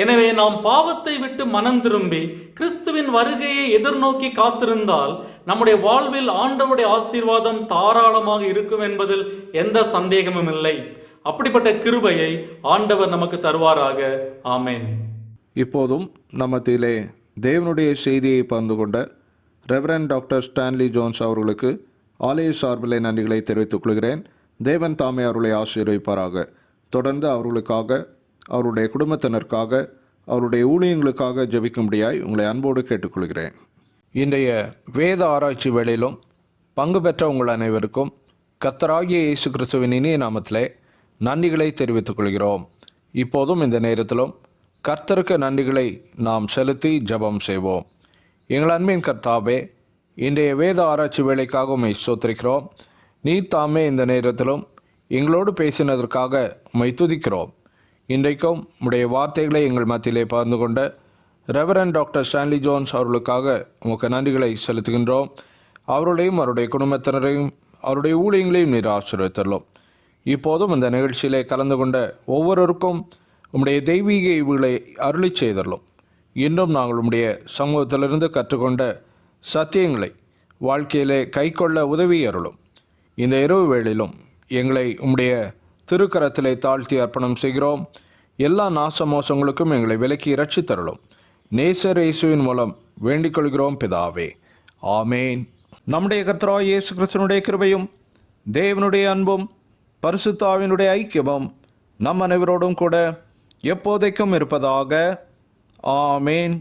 எனவே நாம் பாவத்தை விட்டு மனம் திரும்பி கிறிஸ்துவின் வருகையை எதிர்நோக்கி காத்திருந்தால் நம்முடைய வாழ்வில் ஆண்டவருடைய ஆசீர்வாதம் தாராளமாக இருக்கும் என்பதில் எந்த சந்தேகமும் இல்லை. அப்படிப்பட்ட கிருபையை ஆண்டவர் நமக்கு தருவாராக. ஆமென். இப்போதும் நம்மத்திலே தேவனுடைய செய்தியை பகிர்ந்து கொண்ட ரெவரண்ட் டாக்டர் ஸ்டான்லி ஜோன்ஸ் அவர்களுக்கு ஆலய சார்பிலே நன்றிகளை தெரிவித்துக் கொள்கிறேன். தேவன் தாமே அவர்களை ஆசீர்வதிப்பாராக. தொடர்ந்து அவர்களுக்காக, அவருடைய குடும்பத்தினருக்காக, அவருடைய ஊழியங்களுக்காக ஜெபிக்கும்படியாய் உங்களை அன்போடு கேட்டுக்கொள்கிறேன். இன்றைய வேத ஆராய்ச்சி வேளையிலும் பங்கு பெற்ற உங்கள் அனைவருக்கும் கர்த்தராகிய இயேசு கிறிஸ்துவின் இனிய நாமத்திலே நன்றிகளை தெரிவித்துக் கொள்கிறோம். இப்போதும் இந்த நேரத்திலும் கர்த்தருக்கு நன்றிகளை நாம் செலுத்தி ஜெபம் செய்வோம். எங்கள் அன்பின் கர்த்தாவே, இன்றைய வேத ஆராய்ச்சி வேலைக்காக உம்மை ஸ்தோத்திரிக்கிறோம். நீர் தாமே இந்த நேரத்திலும் எங்களோடு பேசினதற்காக உம்மை துதிக்கிறோம். இன்றைக்கும் உம்முடைய வார்த்தைகளை எங்கள் மத்தியிலே பகிர்ந்து கொண்ட ரெவரண்ட் டாக்டர் ஸ்டான்லி ஜோன்ஸ் அவர்களுக்காக உமக்கு நன்றிகளை செலுத்துகின்றோம். அவருடையும் அவருடைய குடும்பத்தினரையும் அவருடைய ஊழியங்களையும் நீர் ஆசீர்வதித்தருளும். இப்போதும் இந்த நிகழ்ச்சியிலே கலந்து கொண்ட ஒவ்வொருவருக்கும் உம்முடைய தெய்வீக ஈவுகளை அருளி செய்தருளும். இன்றும் நாங்கள் உம்முடைய சமூகத்திலிருந்து கற்றுக்கொண்ட சத்தியங்களை வாழ்க்கையிலே கைக்கொள்ள உதவி அருளும். இந்த இரவு வேளையிலும் எங்களை உம்முடைய திருக்கரத்திலே தாழ்த்தி அர்ப்பணம் செய்கிறோம். எல்லா நாச மோசங்களுக்கும் எங்களை விலக்கி இரட்சித்தருளும். நேசர் இயேசுவின் மூலம் வேண்டிக் கொள்கிறோம் பிதாவே. ஆமேன். நம்முடைய கர்த்தராகிய இயேசு கிறிஸ்துவினுடைய கிருபையும் தேவனுடைய அன்பும் பரிசுத்த ஆவியினுடைய ஐக்கியமும் நம் அனைவரோடும் கூட எப்போதைக்கும் இருப்பதாக. ஆமேன்.